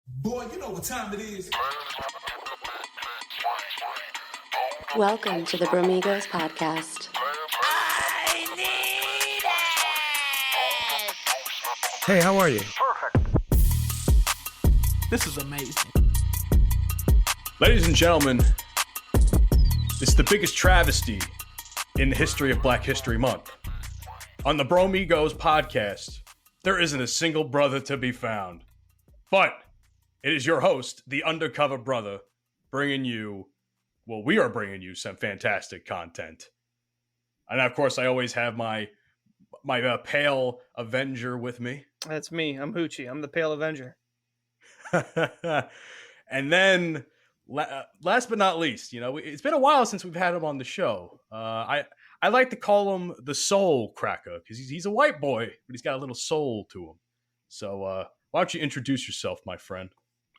Boy, you know what time it is. Welcome to the Bromigos podcast. I need it. Hey, how are you? This is amazing. Ladies and gentlemen, it's the biggest travesty in the history of Black History Month. On the Bromigos podcast, there isn't a single brother to be found. But it is your host, the undercover brother, we are bringing you some fantastic content. And of course, I always have my pale Avenger with me. That's me. I'm Hoochie. I'm the Pale Avenger. And then, last but not least, it's been a while since we've had him on the show. I like to call him the Soul Cracker because he's a white boy, but he's got a little soul to him. So why don't you introduce yourself, my friend?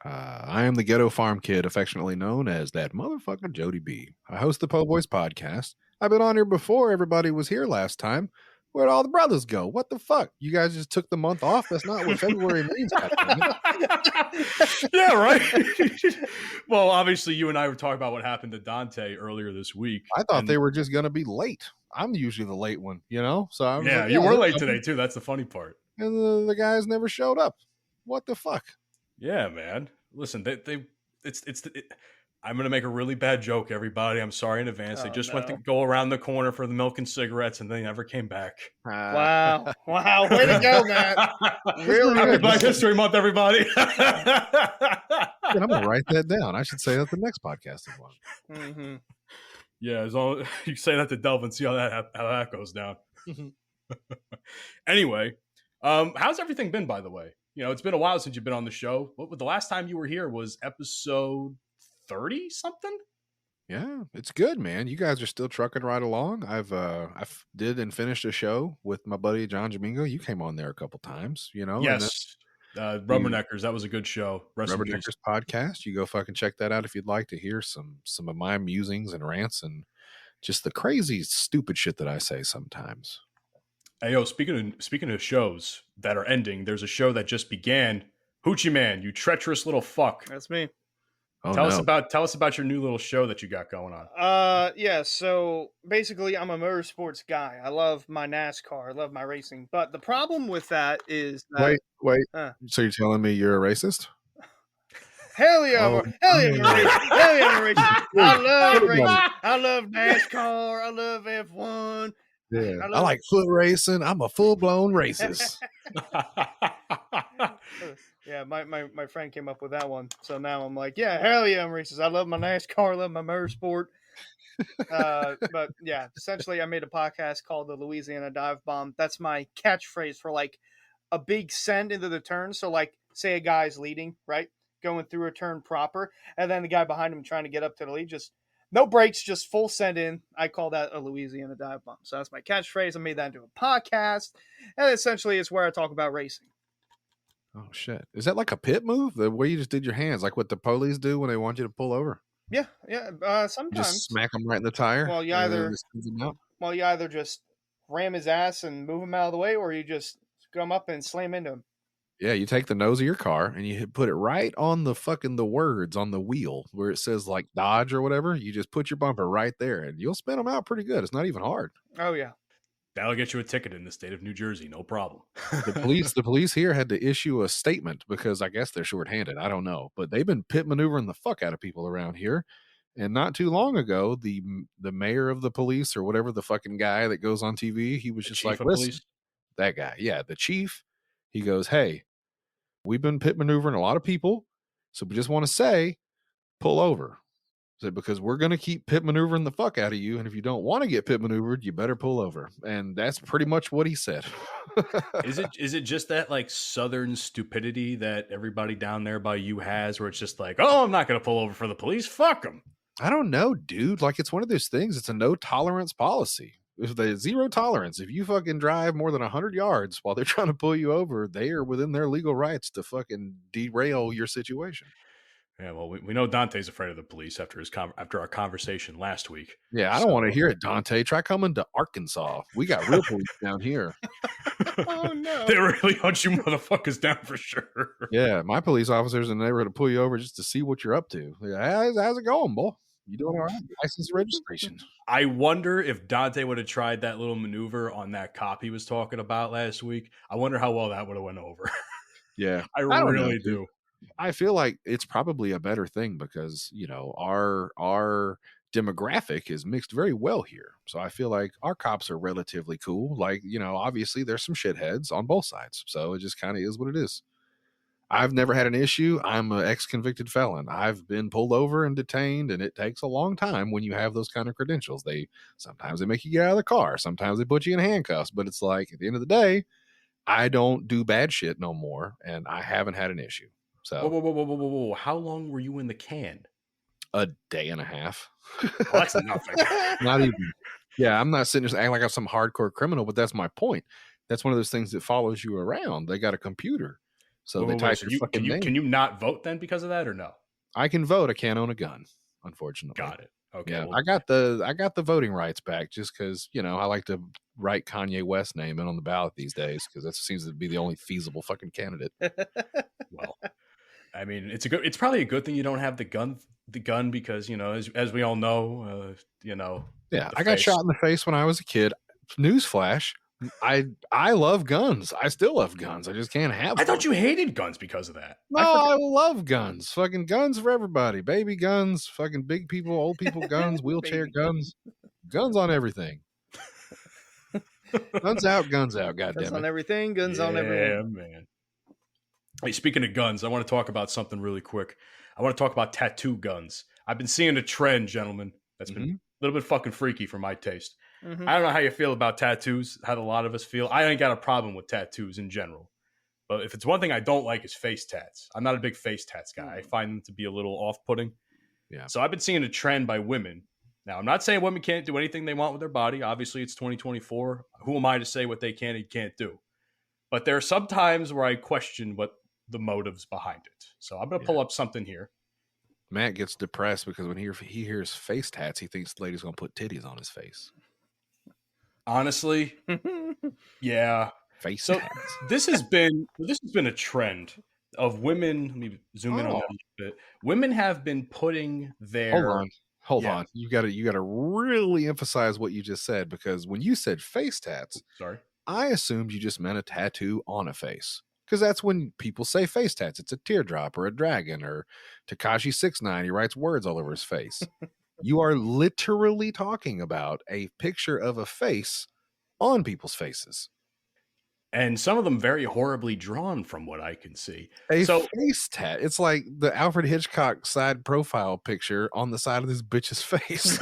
I am the ghetto farm kid, affectionately known as that motherfucker Jodie B. I host the Po Boys podcast. I've been on here before. Everybody was here last time. Where'd all the brothers go? What the fuck? You guys just took the month off? That's not what February means. Yeah, right. Well, obviously, you and I were talking about what happened to Dante earlier this week. I thought they were just going to be late. I'm usually the late one, So I was like, you were late today too. That's the funny part. And the guys never showed up. What the fuck? Yeah, man. Listen, I'm gonna make a really bad joke, everybody. I'm sorry in advance. They just went to go around the corner for the milk and cigarettes, and they never came back. Wow, way to go, man! Really, happy Black History Month, everybody. I'm gonna write that down. I should say that the next podcast is one. Mm-hmm. Yeah, as long you say that to Delvin, see how that goes down. Anyway, how's everything been, by the way? It's been a while since you've been on the show. The last time you were here was episode 30 something. Yeah, it's good, man. You guys are still trucking right along. I've did and finished a show with my buddy John Domingo. You came on there a couple times, Yes. Rubberneckers, that was a good show. Rubberneckers podcast. You go fucking check that out if you'd like to hear some of my musings and rants and just the crazy stupid shit that I say sometimes. Hey, yo, speaking of shows that are ending, there's a show that just began. Hoochie Man, you treacherous little fuck. That's me. Tell us about your new little show that you got going on. Yeah. So basically, I'm a motorsports guy. I love my NASCAR. I love my racing. But the problem with that is that, wait. So you're telling me you're a racist? Hell yeah, hell yeah, I'm a racist. I love racing. I love NASCAR. I love F1. Yeah, I like foot racing. I'm a full-blown racist. Yeah, my friend came up with that one. So now I'm like, yeah, hell yeah, I'm racist. I love my NASCAR, I love my motorsport. But yeah, essentially I made a podcast called the Louisiana Dive Bomb. That's my catchphrase for like a big send into the turn. So like say a guy's leading, right? Going through a turn proper, and then the guy behind him trying to get up to the lead, just no brakes, just full send in. I call that a Louisiana Dive Bomb. So that's my catchphrase. I made that into a podcast. And essentially it's where I talk about racing. Oh, shit. Is that like a pit move? The way you just did your hands, like what the police do when they want you to pull over? Yeah. Sometimes. You just smack them right in the tire? Well, you either just ram his ass and move him out of the way, or you just come up and slam into him. Yeah, you take the nose of your car and you put it right on the words on the wheel where it says like Dodge or whatever. You just put your bumper right there and you'll spin them out pretty good. It's not even hard. Oh, yeah. That'll get you a ticket in the state of New Jersey, no problem. The police here had to issue a statement because I guess they're shorthanded. I don't know, but they've been pit maneuvering the fuck out of people around here. And not too long ago, the mayor of the police or whatever, the fucking guy that goes on TV, he was just like, listen, that guy, yeah, the chief. He goes, hey, we've been pit maneuvering a lot of people, so we just want to say, pull over. Said, because we're going to keep pit maneuvering the fuck out of you, and if you don't want to get pit maneuvered, you better pull over. And that's pretty much what he said. Is it just that like southern stupidity that everybody down there by you has, where it's just like, oh, I'm not going to pull over for the police, fuck them? I don't know, dude. Like, it's one of those things. It's a no tolerance policy. If the zero tolerance, if you fucking drive more than 100 yards while they're trying to pull you over, they are within their legal rights to fucking derail your situation. Yeah, well, we know Dante's afraid of the police after our conversation last week. Yeah, I don't want to hear it, Dante. Try coming to Arkansas. We got real police down here. Oh, no. They really hunt you motherfuckers down for sure. Yeah, my police officers in the neighborhood will pull you over just to see what you're up to. Yeah, how's it going, boy? You doing all right? License registration. I wonder if Dante would have tried that little maneuver on that cop he was talking about last week. I wonder how well that would have went over. Yeah, I don't know, really dude. do. I feel like it's probably a better thing because our demographic is mixed very well here. So I feel like our cops are relatively cool. Like, obviously there's some shitheads on both sides. So it just kind of is what it is. I've never had an issue. I'm an ex-convicted felon. I've been pulled over and detained, and it takes a long time when you have those kind of credentials. Sometimes they make you get out of the car. Sometimes they put you in handcuffs. But it's like, at the end of the day, I don't do bad shit no more, and I haven't had an issue. So Whoa. How long were you in the can? a day and a half. Well, that's nothing. Not even. Yeah, I'm not sitting there acting like I'm some hardcore criminal, but that's my point. That's one of those things that follows you around. They got a computer. So they type your fucking name. Can you not vote then because of that or no? I can vote. I can't own a gun, unfortunately. Got it. Okay. Yeah, Well, I got the voting rights back just because I like to write Kanye West's name in on the ballot these days because that seems to be the only feasible fucking candidate. well, I mean, it's probably a good thing you don't have the gun because as we all know, Yeah, I got shot in the face when I was a kid. Newsflash. I love guns. I still love guns. I just can't have them. I thought you hated guns because of that. No, I love guns. Fucking guns for everybody. Baby guns, fucking big people, old people guns, wheelchair guns. Guns on everything. Guns out, guns out. God Guns damn on it. everything, guns on everyone. Yeah, man. Hey, speaking of guns, I want to talk about something really quick. I want to talk about tattoo guns. I've been seeing a trend, gentlemen, that's been a little bit fucking freaky for my taste. I don't know how you feel about tattoos, how a lot of us feel. I ain't got a problem with tattoos in general. But if it's one thing I don't like is face tats. I'm not a big face tats guy. I find them to be a little off-putting. Yeah. So I've been seeing a trend by women. Now, I'm not saying women can't do anything they want with their body. Obviously, it's 2024. Who am I to say what they can and can't do? But there are some times where I question what the motives behind it. So I'm going to pull up something here. Matt gets depressed because when he hears face tats, he thinks the lady's going to put titties on his face. Honestly, yeah. Face So tats. this has been a trend of women. Let me zoom in on that a little bit. Women have been putting their Hold on. You gotta really emphasize what you just said because when you said face tats, Sorry. I assumed you just meant a tattoo on a face. Because that's when people say face tats. It's a teardrop or a dragon or Tekashi 6ix9ine. He writes words all over his face. You are literally talking about a picture of a face on people's faces. And some of them very horribly drawn from what I can see. A face tat. It's like the Alfred Hitchcock side profile picture on the side of this bitch's face.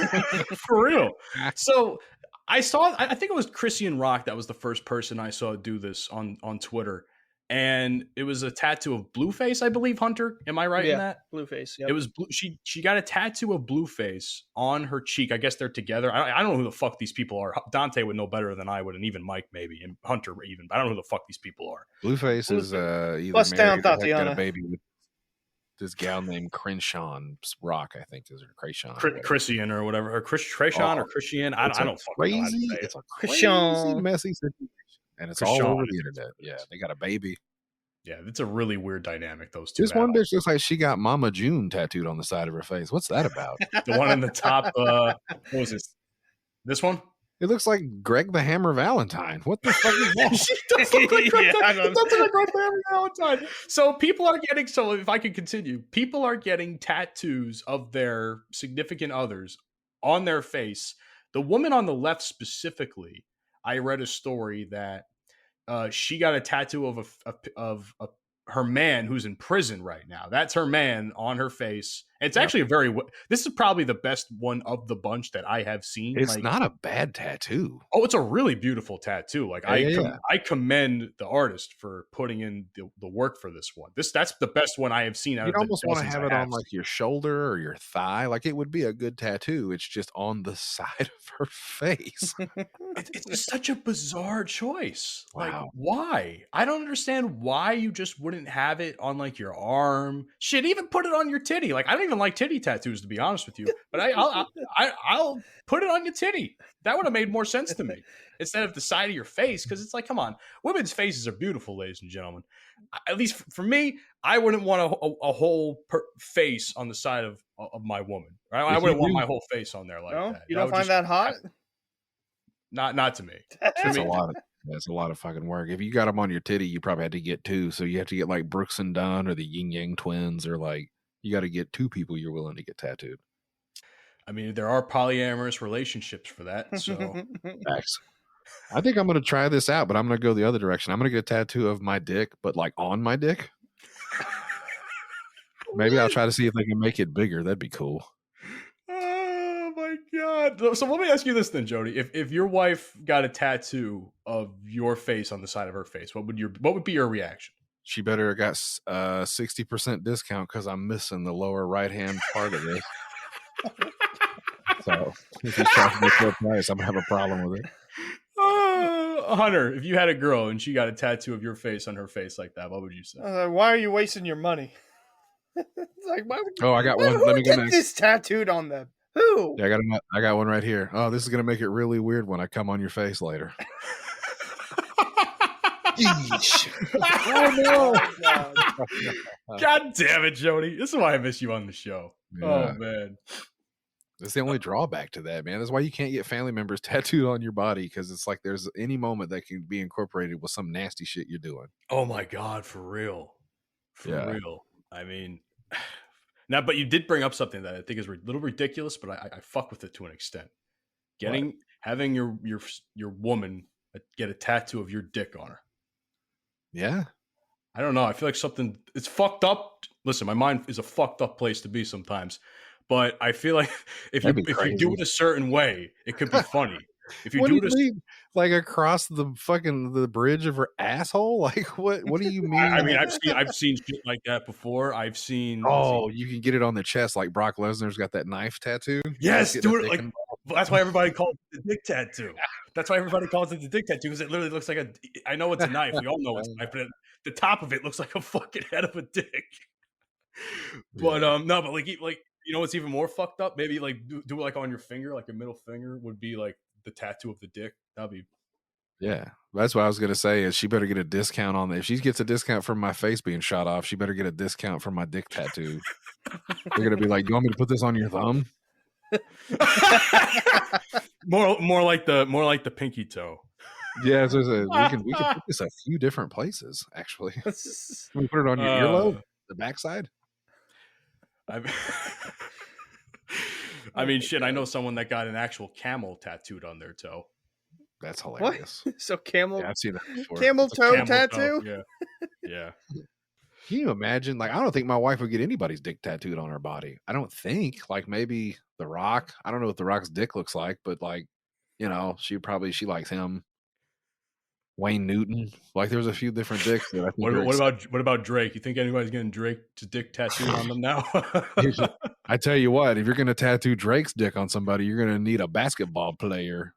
For real. So I think it was Christian Rock that was the first person I saw do this on Twitter. And it was a tattoo of Blueface, I believe, Hunter. Am I right in that? Blueface. Yep. It was she got a tattoo of Blueface on her cheek. I guess they're together. I don't know who the fuck these people are. Dante would know better than I would, and even Mike maybe, and Hunter even. But I don't know who the fuck these people are. Blueface is either Bust down, married or got Tatiana. a baby with this gal named Crenshaw Rock, I think, is her Krayshawn. Christian or whatever, or Trayshawn or Christian. I don't fucking know how to say it. It's a crazy, Krishan. messy situation, and it's Krishan. all over the internet. Yeah, they got a baby. Yeah, it's a really weird dynamic. Those two. This one bitch looks like she got Mama June tattooed on the side of her face. What's that about? The one on the top. What was this? This one? It looks like Greg the Hammer Valentine. What the fuck is that? She does look like Greg. Yeah, I It know. does look like Greg the Hammer Valentine. So people are getting. So if I could continue, people are getting tattoos of their significant others on their face. The woman on the left specifically, I read a story that she got a tattoo of her man who's in prison right now. That's her man on her face. It's actually this is probably the best one of the bunch that I have seen. It's not a bad tattoo. Oh, it's a really beautiful tattoo. Like Yeah. I commend the artist for putting in the work for this one. That's the best one I have seen. Out You'd of almost want to dozens have I it on like your shoulder or your thigh. Like it would be a good tattoo. It's just on the side of her face. It's just such a bizarre choice. Like, Wow. why? I don't understand why you just wouldn't have it on like your arm. Shit, even put it on your titty. Like, I don't even like titty tattoos, to be honest with you. But I'll put it on your titty. That would have made more sense to me instead of the side of your face. Because it's like, come on, women's faces are beautiful, ladies and gentlemen. At least for me, I wouldn't want a whole face on the side of my woman. Right? I wouldn't want my whole face on there like that. You don't find that hot? Not to me. That's a lot. That's a lot of fucking work. If you got them on your titty, you probably had to get two. So you have to get like Brooks and Dunn or the Yin Yang Twins, or like you got to get two people you're willing to get tattooed. I mean, there are polyamorous relationships for that. So Thanks. I think I'm going to try this out, but I'm going to go the other direction. I'm going to get a tattoo of my dick, but like on my dick. Maybe I'll try to see if they can make it bigger. That'd be cool. Oh my God. So let me ask you this then, Jody. If your wife got a tattoo of your face on the side of her face, what would be your reaction? She better have got 60% discount because I'm missing the lower right hand part of this. So if he's trying to get full price, I'm gonna have a problem with it. Hunter, if you had a girl and she got a tattoo of your face on her face like that, what would you say? Why are you wasting your money? It's like, why would you, I got one. Who Let me go get next. this tattooed on them? Who? Yeah, I got one right here. Oh, this is gonna make it really weird when I come on your face later. Oh no! God damn it, Jody! This is why I miss you on the show. Yeah. Oh man, that's the only drawback to that, man. That's why you can't get family members tattooed on your body, because it's like there's any moment that can be incorporated with some nasty shit you're doing. Oh my God, for real, real. I mean, now, but you did bring up something that I think is a little ridiculous, but I fuck with it to an extent. Having your woman get a tattoo of your dick on her. Yeah. I don't know. I feel like it's fucked up. Listen, my mind is a fucked up place to be sometimes, but I feel like if you do it a certain way, it could be funny. If you do it like across the bridge of her asshole, like what do you mean? I mean, I've seen shit like that before. I've seen. You can get it on the chest, like Brock Lesnar's got that knife tattoo. Yes, do it like. That's why everybody calls it the dick tattoo. That's why everybody calls it the dick tattoo, because it literally looks like I know it's a knife. We all know it's a knife, but the top of it looks like a fucking head of a dick. But no, but like you know what's even more fucked up? Maybe like do it like on your finger, like your middle finger would be like the tattoo of the dick. That'd be. Yeah, that's what I was gonna say. Is she better get a discount on that? If she gets a discount from my face being shot off, she better get a discount from my dick tattoo. They're gonna be like, "Do you want me to put this on your thumb?" more like the pinky toe. Yeah, so we can put this a few different places. Actually, can we put it on your earlobe, the backside? I mean, shit. I know someone that got an actual camel tattooed on their toe. That's hilarious. What? So camel? Yeah, I've seen that before. Camel toe tattoo? Yeah. Can you imagine? Like, I don't think my wife would get anybody's dick tattooed on her body. I don't think. Like, maybe The Rock. I don't know what The Rock's dick looks like, but like, you know, she likes him. Wayne Newton. Like, there's a few different dicks that I think. What about Drake? You think anybody's getting Drake's dick tattooed on them now? I tell you what, if you're going to tattoo Drake's dick on somebody, you're going to need a basketball player.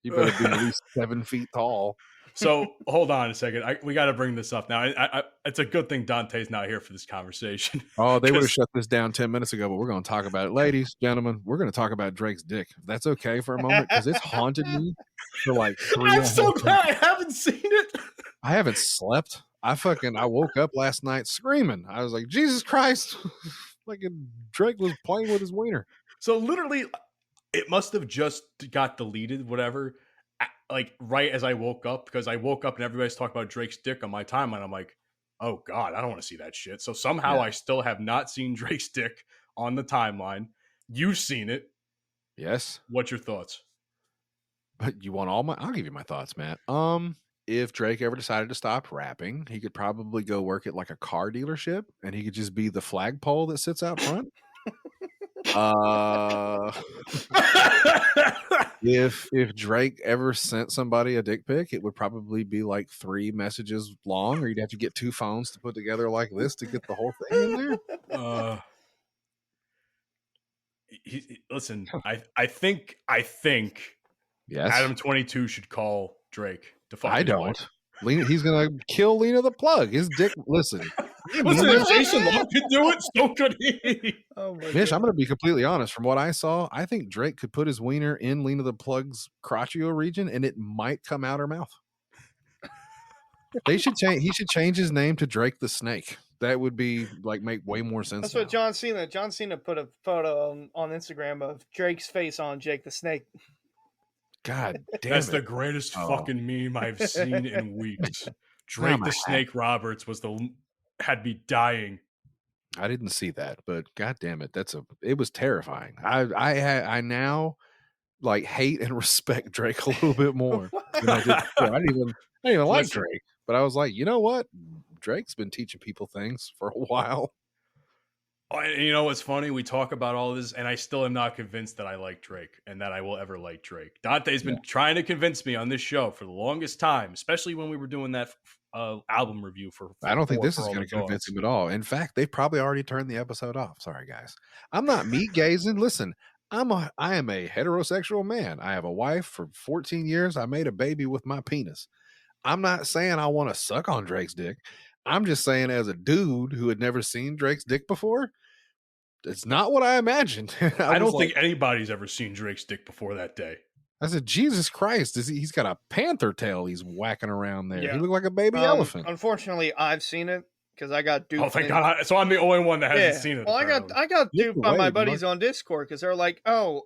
You better be at least 7 feet tall. So hold on a second. We got to bring this up now. It's a good thing Dante's not here for this conversation. Oh, they would have shut this down 10 minutes ago, but we're going to talk about it. Ladies, gentlemen, we're going to talk about Drake's dick. If that's okay for a moment, because it's haunted me for like 3 I'm so glad I haven't seen it. I haven't slept. I woke up last night screaming. I was like, Jesus Christ. Like Drake was playing with his wiener. So literally, it must have just got deleted, whatever. Like right as I woke up, because I woke up and everybody's talking about Drake's dick on my timeline. I'm like, oh God, I don't want to see that shit. So somehow I still have not seen Drake's dick on the timeline. You've seen it. Yes. What's your thoughts? But you want I'll give you my thoughts, Matt. If Drake ever decided to stop rapping, he could probably go work at like a car dealership and he could just be the flagpole that sits out front. If Drake ever sent somebody a dick pic, it would probably be like 3 messages long, or you'd have to get 2 phones to put together like this to get the whole thing in there. Listen, I think yes, Adam 22 should call Drake to fuck. I don't. Lena, he's gonna kill Lena the plug. His dick. Listen, Listen, if Jason Love could do it, so could he. Oh my Mitch, God. I'm going to be completely honest. From what I saw, I think Drake could put his wiener in Lena the Plug's crotcheo region, and it might come out her mouth. They should change. He should change his name to Drake the Snake. That would be like make way more sense. That's now. what John Cena put a photo on Instagram of Drake's face on Jake the Snake. God damn That's it. the greatest fucking meme I've seen in weeks. Now Drake my the Snake Roberts had me dying. I didn't see that, but god damn it, it was terrifying. I now like hate and respect Drake a little bit more than I did before. I didn't even like Listen. Drake, but I was like, you know what? Drake's been teaching people things for a while. Oh, and you know what's funny? We talk about all this, and I still am not convinced that I like Drake and that I will ever like Drake. Dante's been trying to convince me on this show for the longest time, especially when we were doing that album review for I don't think this is All going the to convince Dogs. him at all. In fact, they've probably already turned the episode off. Sorry, guys. I'm not meat gazing. Listen, I am a heterosexual man. I have a wife for 14 years. I made a baby with my penis. I'm not saying I want to suck on Drake's dick. I'm just saying, as a dude who had never seen Drake's dick before, it's not what I imagined. I don't think anybody's ever seen Drake's dick before that day. I said, Jesus Christ, he's got a panther tail he's whacking around there. Yeah. He looked like a baby elephant. Unfortunately, I've seen it because I got duped. Oh, thank God. So I'm the only one that hasn't seen it. Well, apparently. I got duped by away, my buddies Mark. on Discord because they're like, oh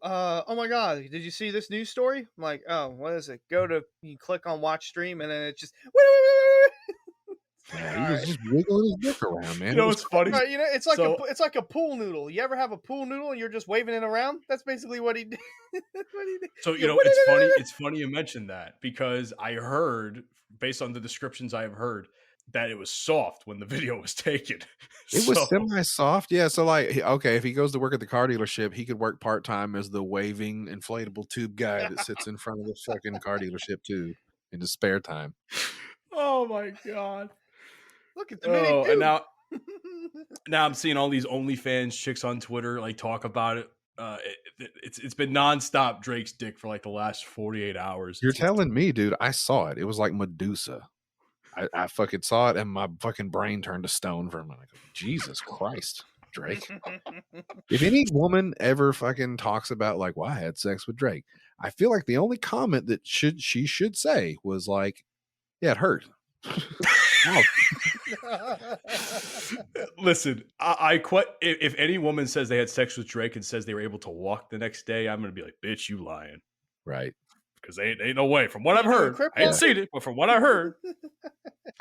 my God, did you see this news story? I'm like, oh, what is it? You click on watch stream and then it just Yeah, he was just wiggling his dick around, man. You know, it's funny. Right, it's like So- it's like a pool noodle. You ever have a pool noodle and you're just waving it around? That's basically what he did. That's what he did. So, you know, it's funny. It's funny you mentioned that because I heard, based on the descriptions I have heard, that it was soft when the video was taken. It was So- semi-soft. Yeah, so like, okay, if he goes to work at the car dealership, he could work part-time as the waving inflatable tube guy that sits in front of the fucking car dealership too in his spare time. Oh my God. Look at the minute. Oh, and now I'm seeing all these OnlyFans chicks on Twitter like talk about it. It's been nonstop Drake's dick for like the last 48 hours. You're telling me, dude, I saw it. It was like Medusa. I fucking saw it and my fucking brain turned to stone for a minute. Jesus Christ, Drake. If any woman ever fucking talks about like, well, I had sex with Drake, I feel like the only comment that she should say was like, yeah, it hurt. Ouch. Listen, I quit. If any woman says they had sex with Drake and says they were able to walk the next day, I'm gonna be like, bitch, you lying. Right. Because ain't no way. From what I've You doing heard, crip I ain't walk? seen it, but from what I heard, There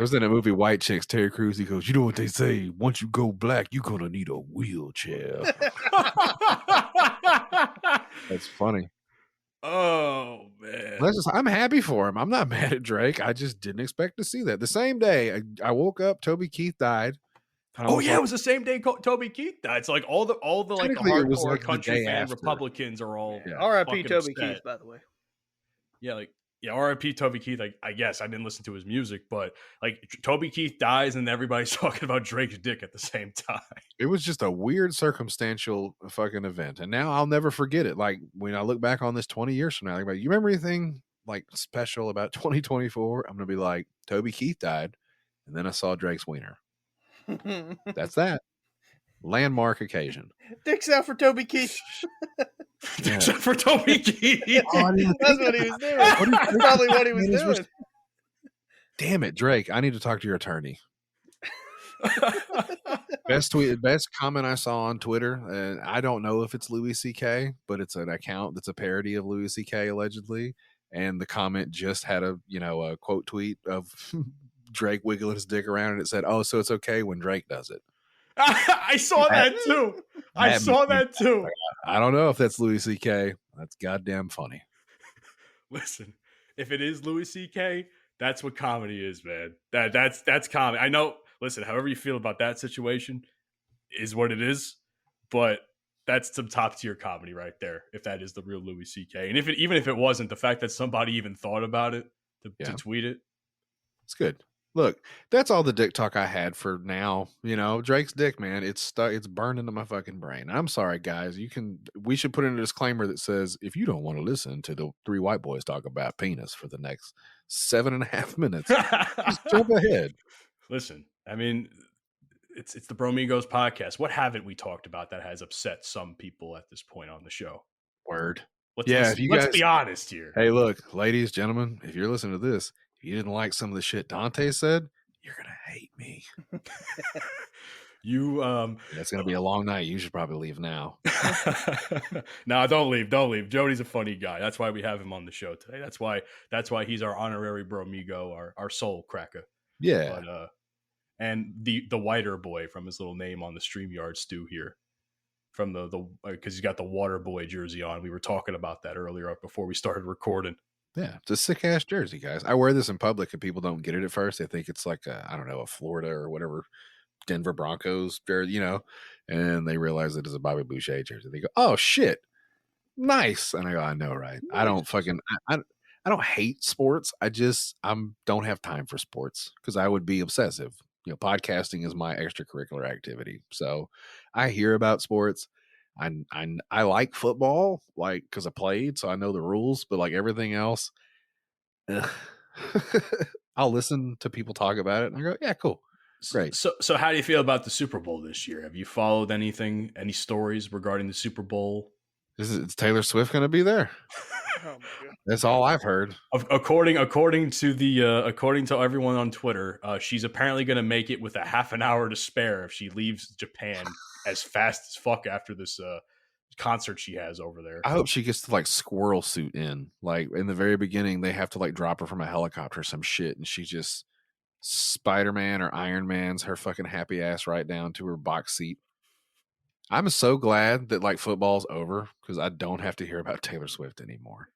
was in a movie White Chicks, Terry Crews, he goes, you know what they say, once you go black, you're gonna need a wheelchair. That's funny. oh man. I'm happy for him. I'm not mad at Drake. I just didn't expect to see that. The same day I woke up, Toby Keith died. and I Oh was yeah, like, it was the same day Toby Keith died. It's like all the like the Technically, it was hardcore like the country day fan after. Republicans are all Yeah. R.I.P. fucking Toby upset. Keith, by the way. Yeah, R.I.P. Toby Keith. I guess I didn't listen to his music, but like Toby Keith dies and everybody's talking about Drake's dick at the same time. it was just a weird circumstantial fucking event. And now I'll never forget it. Like when I look back on this 20 years from now, like, you remember anything like special about 2024? I'm going to be like, Toby Keith died. And then I saw Drake's wiener. That's that. Landmark occasion. Dicks out for Toby Keith. Except for Toby Keith. That's what he was doing. What do you That's think? probably what he was Man, doing. Damn it, Drake. I need to talk to your attorney. Best comment I saw on Twitter, and I don't know if it's Louis C.K., but it's an account that's a parody of Louis C.K. allegedly, and the comment just had a quote tweet of Drake wiggling his dick around, and it said, "Oh, so it's okay when Drake does it." I saw that too. I saw that too. I don't know if that's Louis C.K. That's goddamn funny. Listen, if it is Louis C.K., that's what comedy is, man. That's comedy. I know. Listen, however you feel about that situation is what it is, but that's some top tier comedy right there. If that is the real Louis C.K., and even if it wasn't, the fact that somebody even thought about it to tweet it, It's good. Look, that's all the dick talk I had for now. Drake's dick, man. It's stuck. It's burned into my fucking brain. I'm sorry, guys. We should put in a disclaimer that says if you don't want to listen to the three white boys talk about penis for the next 7.5 minutes, just jump ahead. Listen, I mean, It's the Bromigos podcast. What haven't we talked about that has upset some people at this point on the show? Word. Let's be honest here. Hey, look, ladies, gentlemen, if you're listening to this, if you didn't like some of the shit Dante said, you're gonna hate me. That's gonna be a long night. You should probably leave now. No, don't leave. Jody's a funny guy. That's why we have him on the show today. That's why he's our honorary Bromigo, our soul cracker. Yeah. But, and the whiter boy from his little name on the StreamYard stew here. From the because he's got the water boy jersey on. We were talking about that earlier before we started recording. Yeah, it's a sick ass jersey, guys. I wear this in public and people don't get it at first. They think it's like a Florida or whatever Denver Broncos jersey, and they realize it is a Bobby Boucher jersey. They go, "Oh shit, nice!" And I go, "I know, right? I don't don't hate sports. I don't have time for sports because I would be obsessive. Podcasting is my extracurricular activity. So I hear about sports. I like football, like because I played, so I know the rules. But like everything else, I'll listen to people talk about it, and I go, "Yeah, cool, great." So how do you feel about the Super Bowl this year? Have you followed anything, any stories regarding the Super Bowl? Is Taylor Swift going to be there? Oh my God. That's all I've heard. According to everyone on Twitter, she's apparently going to make it with a half an hour to spare if she leaves Japan as fast as fuck after this concert she has over there. I hope she gets to like squirrel suit in. Like in the very beginning, they have to like drop her from a helicopter or some shit, and she just Spider-Man or Iron Man's her fucking happy ass right down to her box seat. I'm so glad that like football's over because I don't have to hear about Taylor Swift anymore.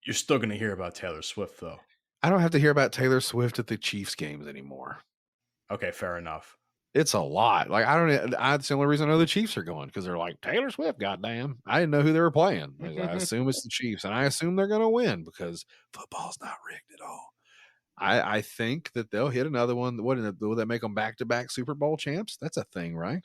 You're still going to hear about Taylor Swift though. I don't have to hear about Taylor Swift at the Chiefs games anymore. Okay, fair enough. It's a lot. Like that's the only reason I know the Chiefs are going because they're like Taylor Swift. Goddamn, I didn't know who they were playing. I assume it's the Chiefs, and I assume they're going to win because football's not rigged at all. I think that they'll hit another one. Will that make them back-to-back Super Bowl champs? That's a thing, right?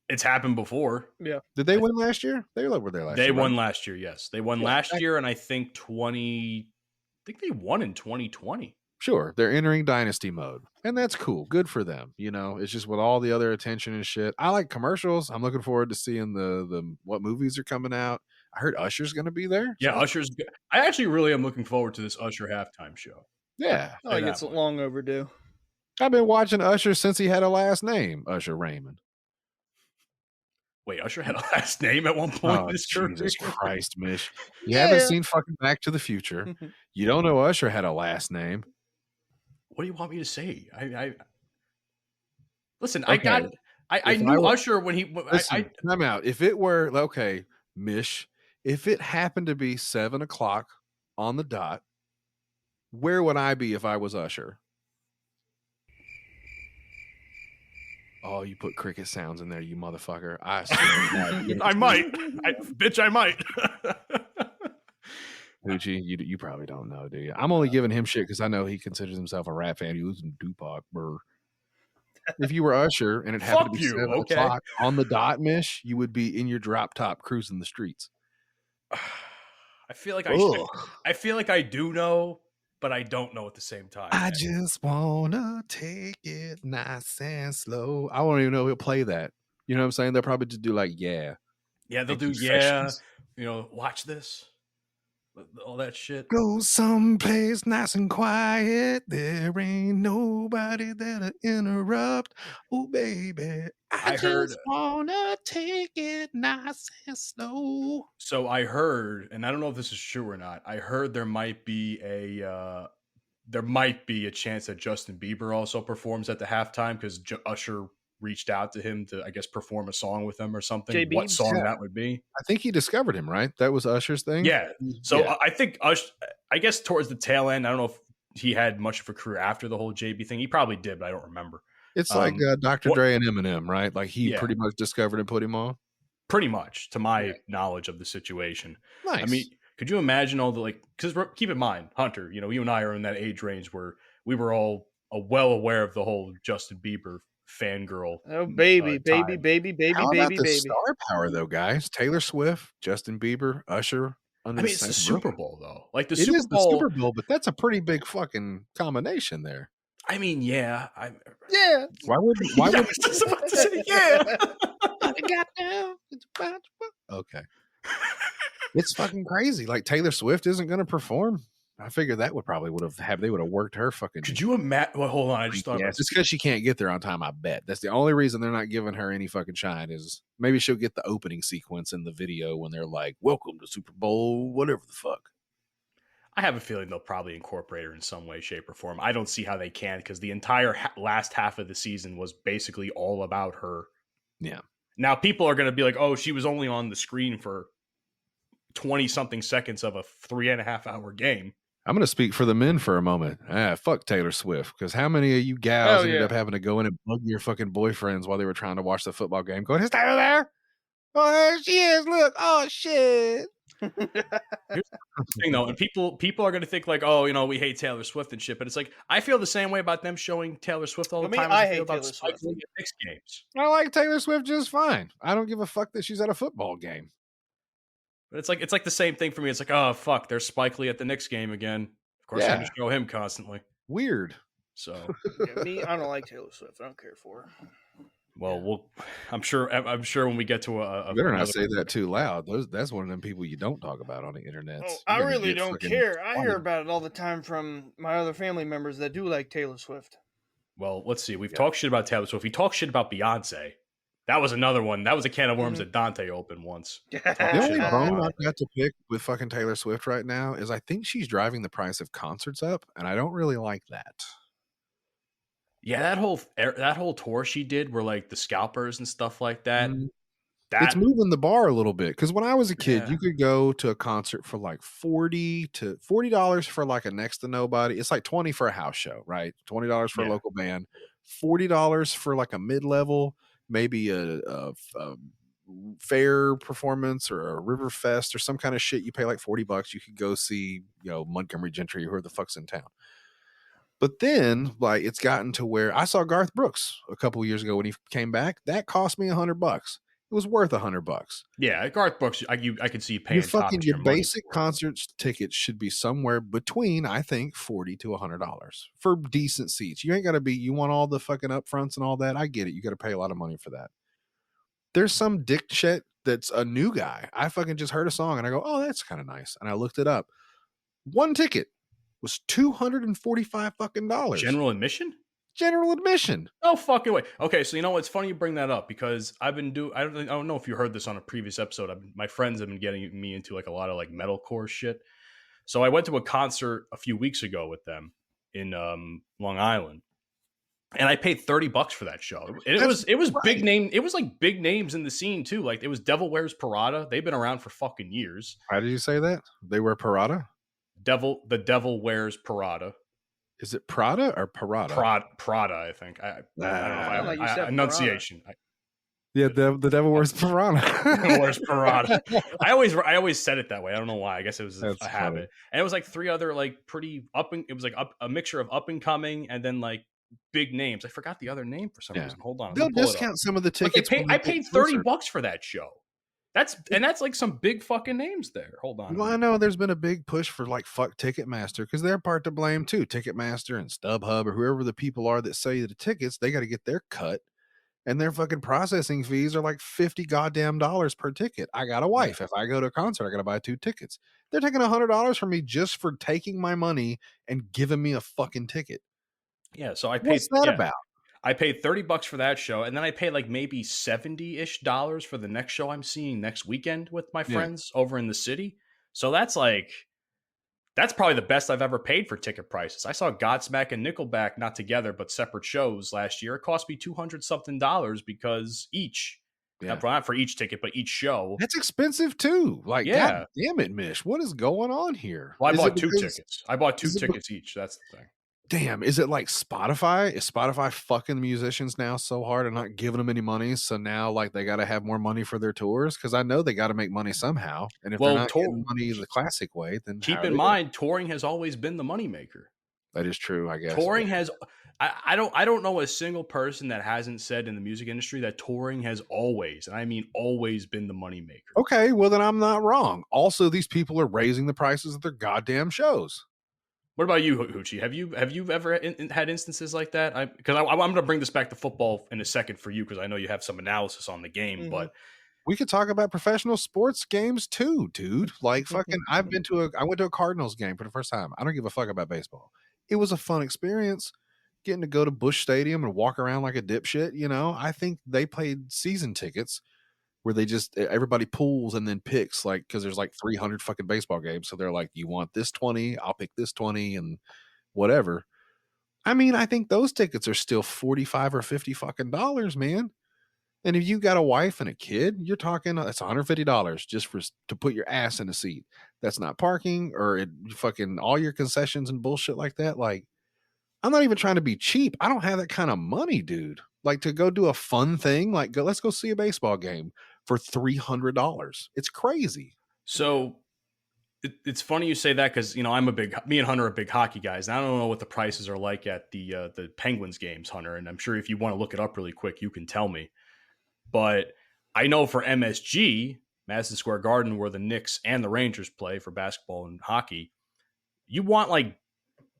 It's happened before. Yeah. Did they win last year? They were there last year. They won right? last year, yes. They won last year, and I think they won in 2020. Sure, they're entering dynasty mode, and that's cool. Good for them. It's just with all the other attention and shit. I like commercials. I'm looking forward to seeing the what movies are coming out. I heard Usher's going to be there. Yeah, so. Usher's. I actually really am looking forward to this Usher halftime show. Yeah, it's long overdue. I've been watching Usher since he had a last name, Usher Raymond. Wait, Usher had a last name at one point in his career? Jesus Christ, Mish. You haven't seen fucking Back to the Future. You don't know Usher had a last name. What do you want me to say? Listen, okay. I knew Usher when he... Listen, I'm out. If it were... Okay, Mish. If it happened to be 7 o'clock on the dot, where would I be if I was Usher? Oh, you put cricket sounds in there, you motherfucker. I might. I might. Poochie, you probably don't know, do you? I'm only giving him shit because I know he considers himself a rap fan. He lives in Tupac, bro. If you were Usher and it happened to be 7 o'clock on the dot, Mish, you would be in your drop top cruising the streets. I feel like I feel like I do know, but I don't know at the same time. I just wanna take it nice and slow. I won't even know he'll play that. You know what I'm saying? They'll probably just do like, yeah. Yeah, they'll do, yeah. Watch this. All that shit. Go someplace nice and quiet. There ain't nobody that'll interrupt. Oh, baby. I just wanna take it nice and slow. So I heard, and I don't know if this is true or not, I heard there might be a chance that Justin Bieber also performs at the halftime because Usher reached out to him to, I guess, perform a song with him or something. JB? What song that would be? I think he discovered him, right? That was Usher's thing? Yeah. So I think Usher, I guess towards the tail end, I don't know if he had much of a career after the whole JB thing. He probably did, but I don't remember. It's like Dr. Dre and Eminem, right? Like he pretty much discovered and put him on? Pretty much, to my knowledge of the situation. Nice. I mean, could you imagine all the, because keep in mind, Hunter, you and I are in that age range where we were all well aware of the whole Justin Bieber fangirl. Oh, baby. How about the star power, though, guys? Taylor Swift, Justin Bieber, Usher. It's the Super Bowl, though. Like the Super Bowl, Super Bowl, but that's a pretty big fucking combination there. I mean, yeah. Yeah. Why would I was just about to say, yeah. Okay. It's fucking crazy. Like Taylor Swift isn't going to perform. I figured that would have worked her fucking. Could you imagine? Well, hold on. I just thought about just because she can't get there on time. I bet that's the only reason they're not giving her any fucking shine is maybe she'll get the opening sequence in the video when they're like, "Welcome to Super Bowl," whatever the fuck. I have a feeling they'll probably incorporate her in some way, shape, or form. I don't see how they can because the entire last half of the season was basically all about her. Yeah. Now people are going to be like, "Oh, she was only on the screen for 20-something seconds of a 3.5 hour game." I'm going to speak for the men for a moment. Fuck Taylor Swift. Because how many of you gals ended up having to go in and bug your fucking boyfriends while they were trying to watch the football game? Going, is Taylor there? Oh, there she is. Look. Oh, shit. Here's the thing, though. And people are going to think like, oh, we hate Taylor Swift and shit. But it's like, I feel the same way about them showing Taylor Swift all the time. I hate Taylor Swift. Knicks games. I like Taylor Swift just fine. I don't give a fuck that she's at a football game. But it's like the same thing for me. It's like, oh fuck, there's Spike Lee at the Knicks game again. Of course, I just show him constantly. Weird. So I don't like Taylor Swift. I don't care for her. Well, I'm sure when we get to a you better not say that too loud. That's one of them people you don't talk about on the internet. Oh, I really don't care. I hear about it all the time from my other family members that do like Taylor Swift. Well, let's see. We've talked shit about Taylor Swift. We talked shit about Beyonce. That was another one. That was a can of worms that Dante opened once. The only bone I've got to pick with fucking Taylor Swift right now is I think she's driving the price of concerts up, and I don't really like that. Yeah, that whole tour she did were like the scalpers and stuff like that. It's moving the bar a little bit because when I was a kid, you could go to a concert for like $40 for like a next to nobody. It's like $20 for a house show, right? $20 for a local band, $40 for like a mid-level. Maybe a fair performance or a river fest or some kind of shit. You pay like $40. You could go see, Montgomery Gentry or who the fuck's in town. But then, like, it's gotten to where I saw Garth Brooks a couple of years ago when he came back. That cost me $100. It was worth $100. Yeah, Garth Brooks. I could see you paying. Your basic concert tickets should be somewhere between, I think, $40 to $100 for decent seats. You ain't got to be. You want all the fucking upfronts and all that. I get it. You got to pay a lot of money for that. There's some dick shit that's a new guy. I fucking just heard a song and I go, oh, that's kind of nice. And I looked it up. One ticket was $245 fucking dollars. General admission. Oh, fucking way. Okay, so it's funny you bring that up because I've been I don't know if you heard this on a previous episode. My friends have been getting me into like a lot of like metalcore shit. So I went to a concert a few weeks ago with them in Long Island, and I paid $30 for that show. It was big name. It was like big names in the scene too. Like it was Devil Wears Prada. They've been around for fucking years. How did you say that? They wear Prada? The Devil Wears Prada. Is it Prada or Parada? Prada, I think. I don't know. Enunciation. The Devil Wears Prada. Devil Wears Prada. I always said it that way. I don't know why. I guess it was a habit. And it was like three other like pretty it was like a mixture of up and coming and then like big names. I forgot the other name for some reason. Hold on. They'll discount some of the tickets. I paid $30 for that show. That's like some big fucking names there. Hold on. Well, I know there's been a big push for like fuck Ticketmaster because they're part to blame too. Ticketmaster and StubHub or whoever the people are that sell you the tickets, they got to get their cut, and their fucking processing fees are like $50 goddamn per ticket. I got a wife. If I go to a concert, I got to buy 2 tickets. They're taking $100 from me just for taking my money and giving me a fucking ticket. Yeah, so I paid. What's that about? I paid $30 for that show, and then I paid like maybe $70-ish for the next show I'm seeing next weekend with my friends over in the city. So that's probably the best I've ever paid for ticket prices. I saw Godsmack and Nickelback not together but separate shows last year. It cost me $200-something because each. Not for each ticket, but each show. That's expensive too. Like, God damn it, Mish. What is going on here? Well, I bought 2 tickets. I bought 2 tickets each. That's the thing. Damn, is it like Spotify? Is Spotify fucking musicians now so hard and not giving them any money? So now, like, they got to have more money for their tours? Because I know they got to make money somehow. And if they're not getting money the classic way, then keep in mind, touring has always been the moneymaker. That is true, I guess. Touring has. I don't know a single person that hasn't said in the music industry that touring has always, and I mean always, been the moneymaker. Okay, well then I'm not wrong. Also, these people are raising the prices of their goddamn shows. What about you, Hoochie? Have you ever had instances like that? Because I'm going to bring this back to football in a second for you because I know you have some analysis on the game. Mhm. But We could talk about professional sports games too, dude. Like fucking, I went to a Cardinals game for the first time. I don't give a fuck about baseball. It was a fun experience getting to go to Busch Stadium and walk around like a dipshit. You know, I think they played season tickets where they just everybody pools and then picks like because there's like 300 fucking baseball games. So they're like, you want this 20? I'll pick this 20 and whatever. I mean, I think those tickets are still 45 or 50 fucking dollars, man. And if you got a wife and a kid, you're talking that's $150 just to put your ass in a seat. That's not parking or fucking all your concessions and bullshit like that. Like, I'm not even trying to be cheap. I don't have that kind of money, dude. Like to go do a fun thing, like let's go see a baseball game for $300. It's crazy. so it's funny you say that because me and Hunter are big hockey guys. And I don't know what the prices are like at the Penguins games, Hunter. And I'm sure if you want to look it up really quick, you can tell me. But I know for MSG, Madison Square Garden, where the Knicks and the Rangers play for basketball and hockey, you want like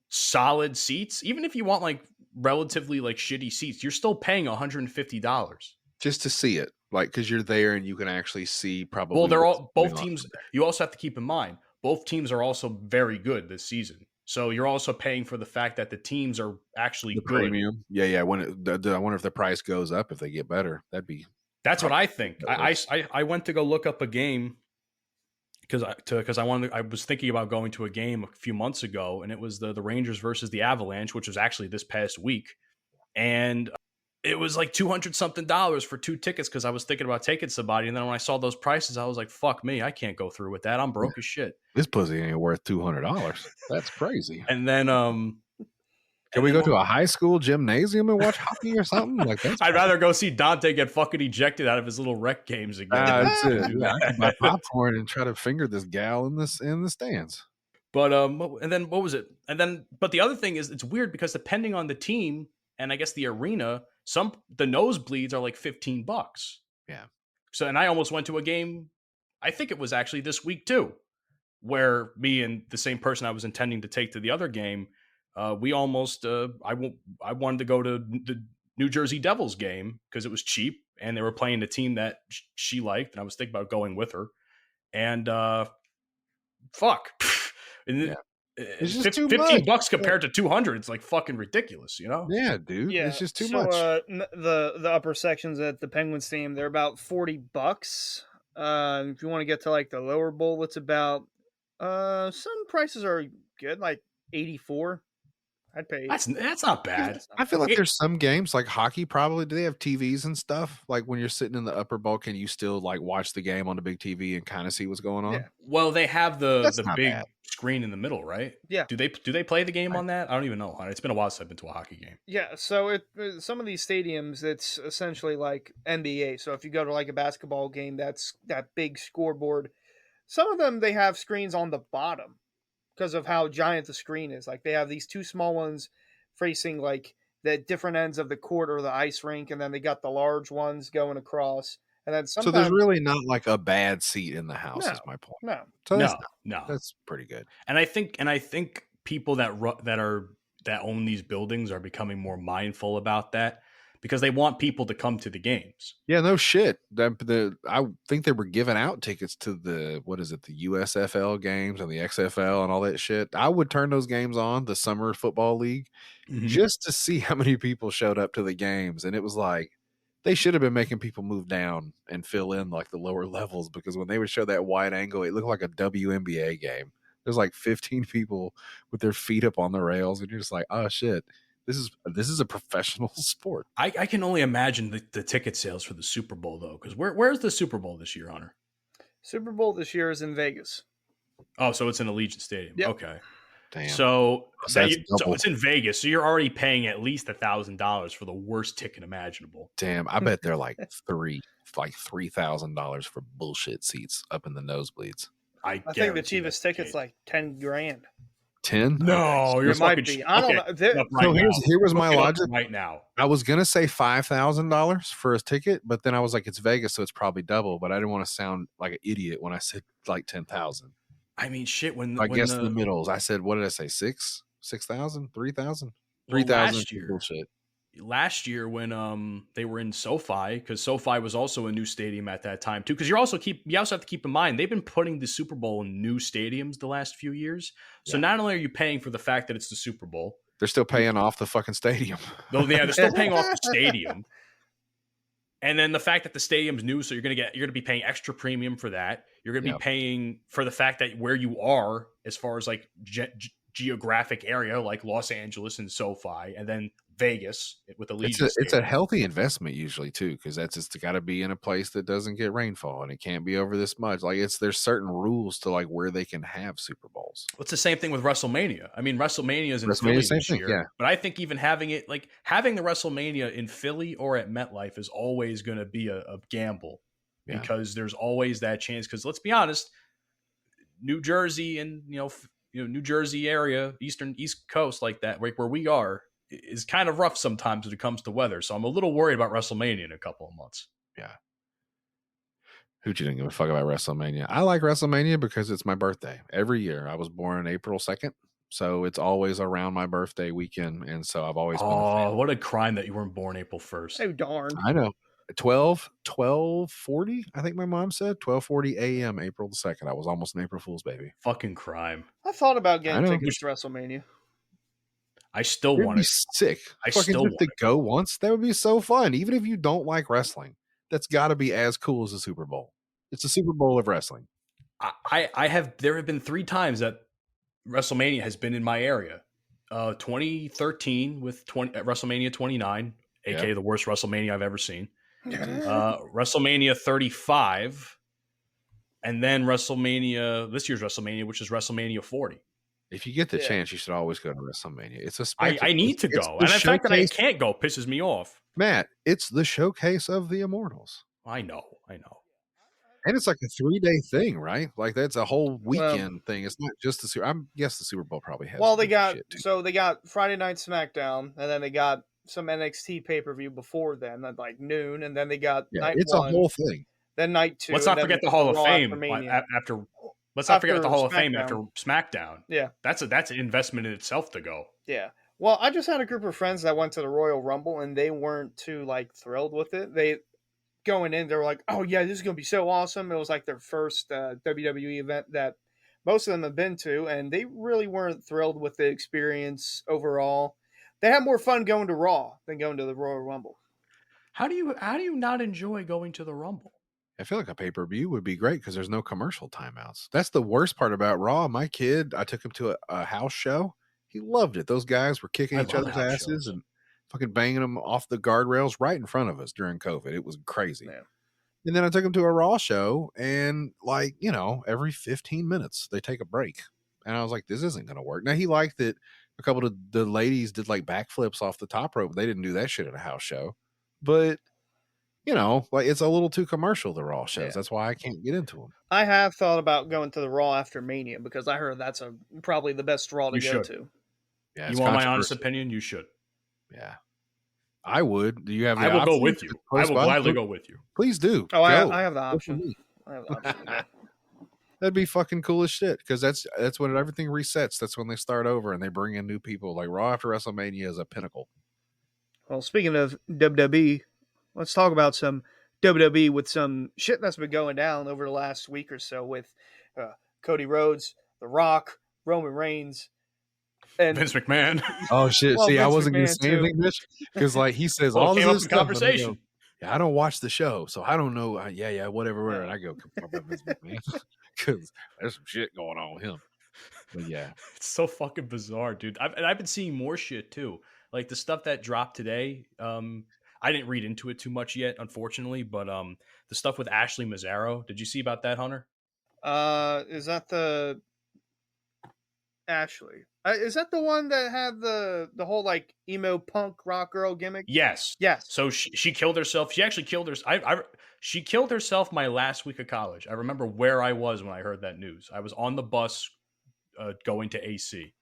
solid seats. Even if you want like relatively like shitty seats, you're still paying $150 just to see it. Like, because you're there and you can actually see probably. Well, they're all both teams. You also have to keep in mind both teams are also very good this season. So you're also paying for the fact that the teams are actually the good. Premium. Yeah. I wonder if the price goes up if they get better. That's what I think. I went to go look up a game because I was thinking about going to a game a few months ago, and it was the Rangers versus the Avalanche, which was actually this past week, and it was like $200 something for 2 tickets because I was thinking about taking somebody, and then when I saw those prices, I was like, "Fuck me, I can't go through with that. I'm broke as shit. This pussy ain't worth $200. That's crazy." And then Can we go to a high school gymnasium and watch hockey or something like that? I'd rather go see Dante get fucking ejected out of his little rec games again. That's it. Yeah, I can buy popcorn and try to finger this gal in the stands. But and then what was it? And then, but the other thing is, it's weird because depending on the team and I guess the arena, the nosebleeds are like $15. Yeah. So, and I almost went to a game. I think it was actually this week too, where me and the same person I was intending to take to the other game. We almost, I wanted to go to the New Jersey Devils game because it was cheap and they were playing the team that she liked. And I was thinking about going with her and, fuck. And it's just $15 compared to 200. It's like fucking ridiculous, you know? Yeah, dude. Yeah. It's just too much. The upper sections at the Penguins team, they're about $40. If you want to get to like the lower bowl, it's about, some prices are good, like 84. I'd pay. That's not bad. I feel like there's some games like hockey. Probably do they have TVs and stuff? Like when you're sitting in the upper bowl, can you still like watch the game on the big TV and kind of see what's going on? Yeah. Well, they have the big bad. screen in the middle, right? Yeah. Do they play the game on that? I don't even know. It's been a while since I've been to a hockey game. Yeah. So some of these stadiums, it's essentially like NBA. So if you go to like a basketball game, that's that big scoreboard. Some of them they have screens on the bottom. Because of how giant the screen is. Like they have these 2 small ones facing like the different ends of the court or the ice rink, and then they got the large ones going across. And then so there's really not like a bad seat in the house. Is my point. No, so no, that's pretty good. And I think people that own these buildings are becoming more mindful about that because they want people to come to the games. Yeah, no shit. I think they were giving out tickets to the USFL games and the XFL and all that shit. I would turn those games on, the Summer Football League, just to see how many people showed up to the games. And it was like, they should have been making people move down and fill in like the lower levels because when they would show that wide angle, it looked like a WNBA game. There's like 15 people with their feet up on the rails. And you're just like, oh shit. This is a professional sport. I can only imagine the ticket sales for the Super Bowl though, because where's the Super Bowl this year, Hunter? Super Bowl this year is in Vegas. Oh, so it's in Allegiant Stadium. Yep. Okay. Damn. So it's in Vegas. So you're already paying at least $1,000 for the worst ticket imaginable. Damn, I bet they're like $3,000 for bullshit seats up in the nosebleeds. I think the cheapest ticket's like $10,000. 10? No, it might be. I don't know. So here was my logic. Right now, I was gonna say $5,000 for a ticket, but then I was like, it's Vegas, so it's probably double. But I didn't want to sound like an idiot when I said like 10,000. I mean, shit. I guess the middles. I said, what did I say? 6? 6,000, 3,000, Well, 3,000 last year, bullshit. when they were in SoFi, because SoFi was also a new stadium at that time too. Because you also have to keep in mind they've been putting the Super Bowl in new stadiums the last few years. So not only are you paying for the fact that it's the Super Bowl, They're still paying off the fucking stadium. though, yeah, they're still paying off the stadium. And then the fact that the stadium's new, so you're gonna be paying extra premium for that. You're gonna be paying for the fact that where you are, as far as like geographic area, like Los Angeles and SoFi, and then Vegas with Allegiant. It's a healthy investment usually too, because it's got to be in a place that doesn't get rainfall, and it can't be over this much. Like there's certain rules to like where they can have Super Bowls. It's the same thing with WrestleMania. I mean, WrestleMania is in Philly this year, but I think even having the WrestleMania in Philly or at MetLife is always going to be a gamble, because there's always that chance. Because let's be honest, New Jersey and New Jersey area, East Coast, like that, like where we are, is kind of rough sometimes when it comes to weather. So I'm a little worried about WrestleMania in a couple of months. Yeah. Hoochie didn't give a fuck about WrestleMania. I like WrestleMania because it's my birthday. Every year. I was born April 2nd. So it's always around my birthday weekend. And so I've always been a fan. What a crime that you weren't born April 1st. Oh, darn. I know. 12:40, I think my mom said. 12:40 a.m. April the 2nd. I was almost an April Fool's baby. Fucking crime. I thought about getting tickets to WrestleMania. I still want to it. Sick. I still want to go once. That would be so fun. Even if you don't like wrestling, that's got to be as cool as the Super Bowl. It's the Super Bowl of wrestling. There have been 3 times that WrestleMania has been in my area. 2013 with WrestleMania 29, aka the worst WrestleMania I've ever seen. WrestleMania 35, and then this year's WrestleMania, which is WrestleMania 40. If you get the chance, you should always go to WrestleMania. It's a spectacle. I need to go. And the fact that I can't go pisses me off. Matt, it's the showcase of the Immortals. I know. And it's like a 3-day thing, right? Like that's a whole weekend thing. It's not just the Super. I guess the Super Bowl probably has. Well, they got Friday Night SmackDown, and then they got some NXT pay-per-view before then, at like noon, and then they got night it's 1, a whole thing. Then night 2. Let's not forget the Hall of Fame after. Let's not forget the Hall of Fame after SmackDown. Yeah. That's an investment in itself to go. Yeah. Well, I just had a group of friends that went to the Royal Rumble, and they weren't too like thrilled with it. They going in, they were like, "Oh yeah, this is gonna be so awesome." It was like their first WWE event that most of them have been to, and they really weren't thrilled with the experience overall. They had more fun going to Raw than going to the Royal Rumble. How do you not enjoy going to the Rumble? I feel like a pay-per-view would be great because there's no commercial timeouts. That's the worst part about Raw. My kid, I took him to a house show. He loved it. Those guys were kicking each other's asses and fucking banging them off the guardrails right in front of us during COVID. It was crazy. Yeah. And then I took him to a Raw show, and every 15 minutes they take a break. And I was like, this isn't going to work. Now, he liked that a couple of the ladies did like backflips off the top rope. They didn't do that shit at a house show. But it's a little too commercial, the Raw shows. Yeah. That's why I can't get into them. I have thought about going to the Raw after Mania because I heard that's probably the best Raw to go to. Yeah, you want my honest opinion? You should. Yeah. I would. Do you have the I will go with you. I will gladly go with you. Please do. Oh, I have the option. That'd be fucking cool as shit because that's when everything resets. That's when they start over and they bring in new people. Like Raw after WrestleMania is a pinnacle. Well, speaking of WWE, let's talk about some WWE with some shit that's been going down over the last week or so with Cody Rhodes, The Rock, Roman Reigns, and Vince McMahon. Oh shit! See, I wasn't going to say anything, Mitch, because like he says all this came stuff, conversation. I don't watch the show, so I don't know. Whatever. And I go Vince McMahon because there's some shit going on with him. But yeah, it's so fucking bizarre, dude. I've been seeing more shit too. Like the stuff that dropped today. I didn't read into it too much yet, unfortunately, but the stuff with Ashley Mazzaro. Did you see about that, Hunter? Is that the Ashley? Is that the one that had the whole like emo punk rock girl gimmick? Yes. So she killed herself. She actually killed herself. She killed herself my last week of college. I remember where I was when I heard that news. I was on the bus going to AC,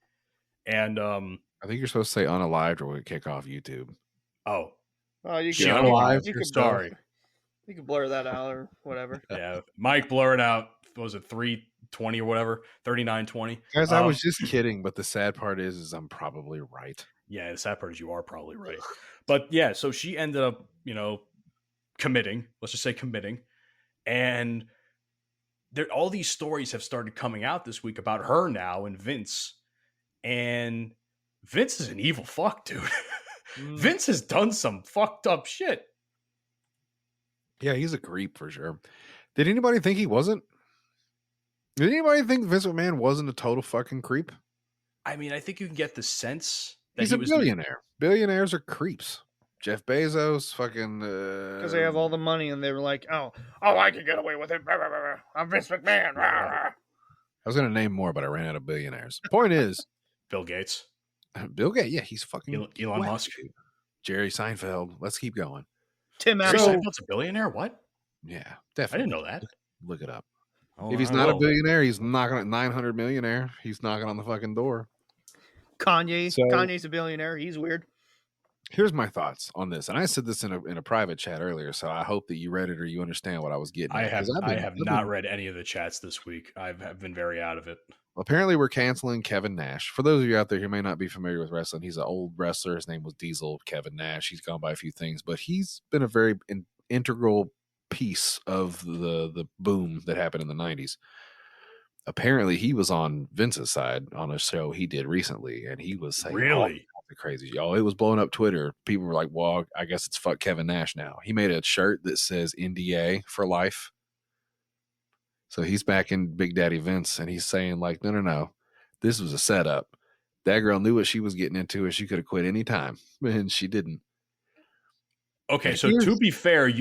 and I think you're supposed to say unalived or we kick off YouTube. Oh, you can unalived. Sorry. You can blur that out or whatever. Yeah, Mike, blur it out. Was it 3 20 or whatever, 39-20. Guys, I was just kidding, but the sad part is I'm probably right. Yeah, the sad part is you are probably right. But yeah, so she ended up, committing. Let's just say committing. And all these stories have started coming out this week about her now and Vince. And Vince is an evil fuck, dude. Vince has done some fucked up shit. Yeah, he's a creep for sure. Did anybody think he wasn't? Did anybody think Vince McMahon wasn't a total fucking creep? I mean, I think you can get the sense that he's a billionaire. Billionaires are creeps. Jeff Bezos, fucking... Because they have all the money and they were like, oh, I can get away with it. I'm Vince McMahon. I was going to name more, but I ran out of billionaires. Point is... Bill Gates. Bill Gates, yeah, he's fucking... Elon Musk. Jerry Seinfeld. Let's keep going. Tim Jerry Seinfeld's a billionaire? What? Yeah, definitely. I didn't know that. Look it up. Oh, if he's not a billionaire, he's knocking at 900 millionaire. He's knocking on the fucking door. Kanye's a billionaire. He's weird. Here's my thoughts on this, and I said this in a private chat earlier, so I hope that you read it or you understand what I was getting at. I have not read any of the chats this week. I've been very out of it. Apparently, we're canceling Kevin Nash. For those of you out there who may not be familiar with wrestling, he's an old wrestler. His name was Diesel Kevin Nash. He's gone by a few things, but he's been a very integral piece of the boom that happened in the 90s. Apparently, he was on Vince's side on a show he did recently, and he was saying, really? Crazy, y'all. It was blowing up Twitter. People were like, well, I guess it's fuck Kevin Nash now. He made a shirt that says NDA for life. So he's back in Big Daddy Vince, and he's saying, like, no. This was a setup. That girl knew what she was getting into, and she could have quit any time, and she didn't. Okay, so to be fair,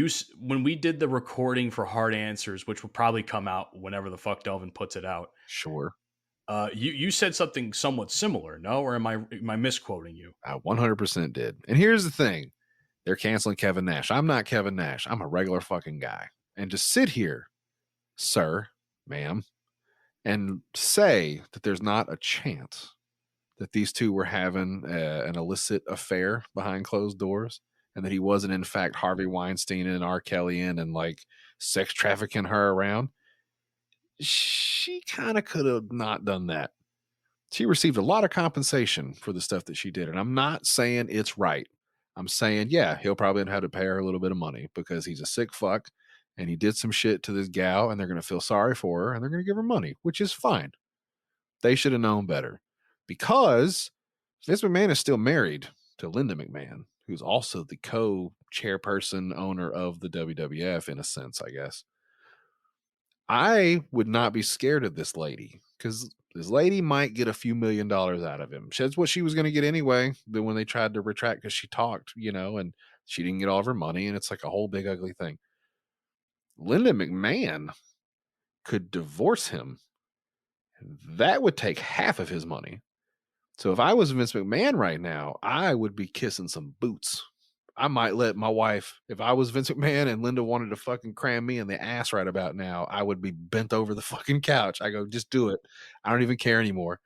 when we did the recording for Hard Answers, which will probably come out whenever the fuck Delvin puts it out. Sure. You said something somewhat similar, no? Or am I misquoting you? I 100% did. And here's the thing. They're canceling Kevin Nash. I'm not Kevin Nash. I'm a regular fucking guy. And to sit here, sir, ma'am, and say that there's not a chance that these two were having an illicit affair behind closed doors and that he wasn't, in fact, Harvey Weinstein and R. Kelly and like sex trafficking her around, she kind of could have not done that. She received a lot of compensation for the stuff that she did. And I'm not saying it's right. I'm saying, yeah, he'll probably have to pay her a little bit of money because he's a sick fuck and he did some shit to this gal and they're going to feel sorry for her and they're going to give her money, which is fine. They should have known better because Vince McMahon is still married to Linda McMahon, who's also the co-chairperson owner of the WWF in a sense, I guess. I would not be scared of this lady because this lady might get a few $1 million out of him. That's what she was going to get anyway. Then when they tried to retract because she talked, and she didn't get all of her money, and it's like a whole big ugly thing. Linda McMahon could divorce him. That would take half of his money. So if I was Vince McMahon right now, I would be kissing some boots. I might let my wife, if I was Vince McMahon and Linda wanted to fucking cram me in the ass right about now, I would be bent over the fucking couch. I go, just do it. I don't even care anymore.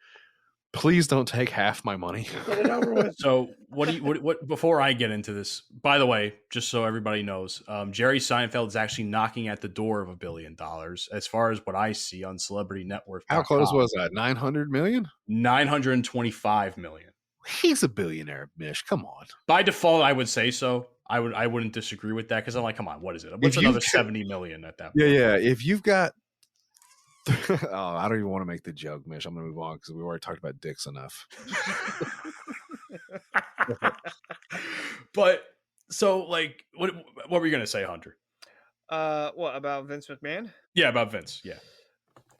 Please don't take half my money. Get it over with. So what before I get into this, by the way, just so everybody knows, Jerry Seinfeld is actually knocking at the door of $1 billion as far as what I see on Celebrity Network. How close was that? 900 million? 925 million. He's a billionaire, Mish. Come on. By default, I would say so. I wouldn't disagree with that because I'm like, come on, what is it? What's another 70 million at that point? Yeah. If you've got I don't even want to make the joke, Mish. I'm going to move on because we already talked about dicks enough. But so, like, what were you going to say, Hunter? What about Vince McMahon? Yeah, about Vince. Yeah.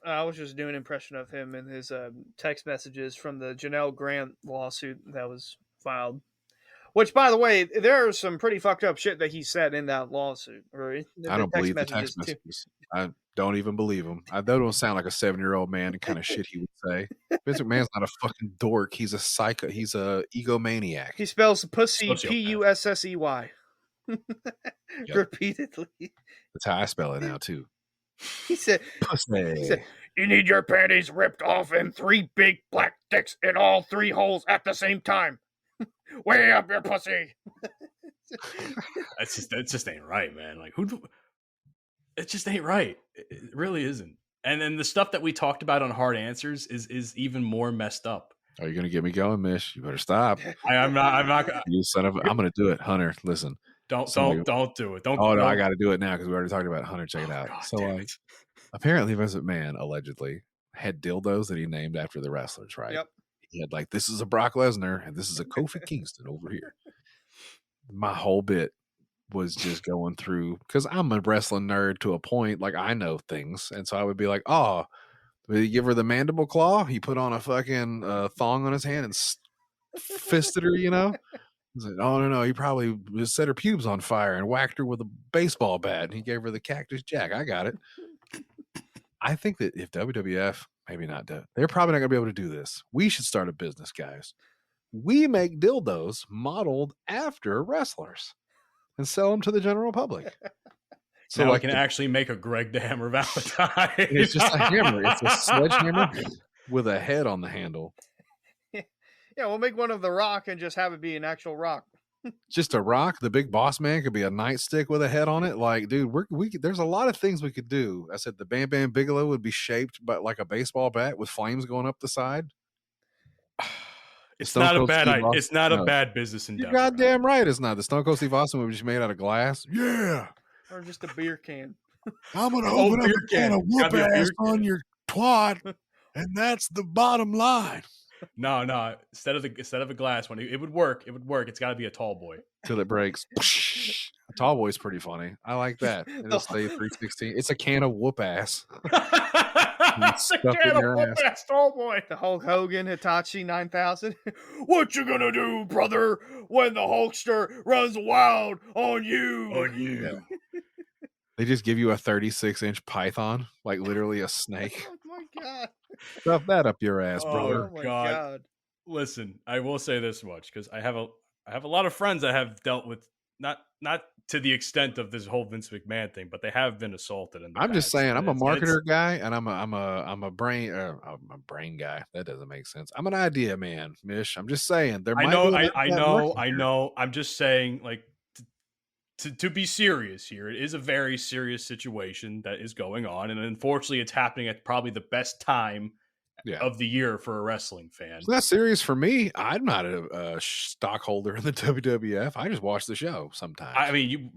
I was just doing an impression of him and his text messages from the Janelle Grant lawsuit that was filed. Which, by the way, there's some pretty fucked up shit that he said in that lawsuit. Right? I don't believe the text messages. I don't even believe him. That don't sound like a 7-year-old man, the kind of shit he would say. Vince McMahon's not a fucking dork. He's a psycho. He's a egomaniac. He spells pussy Pussey Yep. repeatedly. That's how I spell it now, too. He said, you need your panties ripped off and 3 big black dicks in all 3 holes at the same time. Way up your pussy. That just ain't right, man. Like it just ain't right. It really isn't. And then the stuff that we talked about on Hard Answers is even more messed up. Are you gonna get me going, Mish? You better stop. I'm not. You son of. I'm gonna do it, Hunter. Listen. Don't Somebody- do it. Don't. Oh no, don't. I got to do it now because we already talked about it. Hunter. Check it out. God So damn it. apparently, Vince McMahon allegedly had dildos that he named after the wrestlers. Right? Yep. He had like, this is a Brock Lesnar and this is a Kofi Kingston over here. My whole bit was just going through, because I'm a wrestling nerd to a point. Like, I know things, and so I would be like, oh. Did he give her the mandible claw? He put on a fucking thong on his hand and fisted her, you know? He's like, oh, no. He probably set her pubes on fire and whacked her with a baseball bat. And he gave her the Cactus Jack. I got it. I think that if WWF, maybe not, they're probably not going to be able to do this. We should start a business, guys. We make dildos modeled after wrestlers and sell them to the general public. So now I can actually make a Greg the Hammer Valentine. It's just a hammer. It's a sledgehammer with a head on the handle. Yeah, we'll make one of the Rock and just have it be an actual rock. Just a rock. The big boss man could be a nightstick with a head on it. Like, dude, there's a lot of things we could do. I said the Bam Bam Bigelow would be shaped but like a baseball bat with flames going up the side. It's not a bad idea. It's not a bad business endeavor. You're goddamn right. It's not. The Stone Cold Steve Austin would be made out of glass. Yeah. Or just a beer can. I'm gonna Oh, open up beer a can of can. whoop Gotta be a ass beer on your twat, and that's the bottom line. No. Instead of a glass one, it would work. It would work. It's got to be a tall boy. Till it breaks. A tall boy's pretty funny. I like that. It'll stay 316. It's a can of whoop ass. It's a can of whoop-ass tall boy. The Hulk Hogan Hitachi 9000. What you gonna do, brother, when the Hulkster runs wild on you? Yeah. They just give you a 36-inch python, like literally a snake. Oh my god. Stuff that up your ass, Oh, brother. Oh my God. god. Listen, I will say this much because I have a lot of friends that have dealt with not to the extent of this whole Vince McMahon thing, but they have been assaulted. I'm just saying, I'm a marketer guy, and I'm a brain guy. That doesn't make sense. I'm an idea man, Mish. I'm just saying there. I know. I'm just saying, like, to be serious here, it is a very serious situation that is going on, and unfortunately, it's happening at probably the best time of the year for a wrestling fan. It's not serious for me. I'm not a stockholder in the WWF. I just watch the show sometimes. I mean,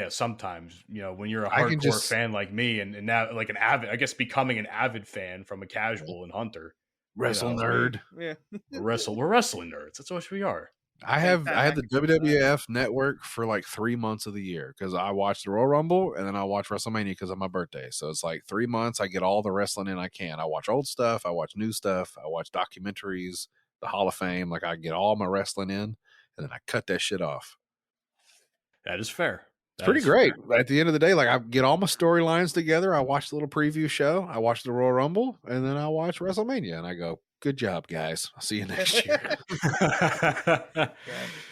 sometimes, when you're a hardcore fan like me, and now like an avid, I guess becoming an avid fan from a casual and Hunter. Nerd. Yeah. We're wrestling nerds. That's what we are. I had the WWF network for like 3 months of the year because I watched the Royal Rumble and then I watch WrestleMania because of my birthday. So it's like 3 months. I get all the wrestling in I can. I watch old stuff. I watch new stuff. I watch documentaries, the Hall of Fame. Like, I get all my wrestling in and then I cut that shit off. That is fair. It's pretty great. At the end of the day, like, I get all my storylines together. I watch the little preview show. I watch the Royal Rumble and then I watch WrestleMania and I go, good job, guys. I'll see you next year.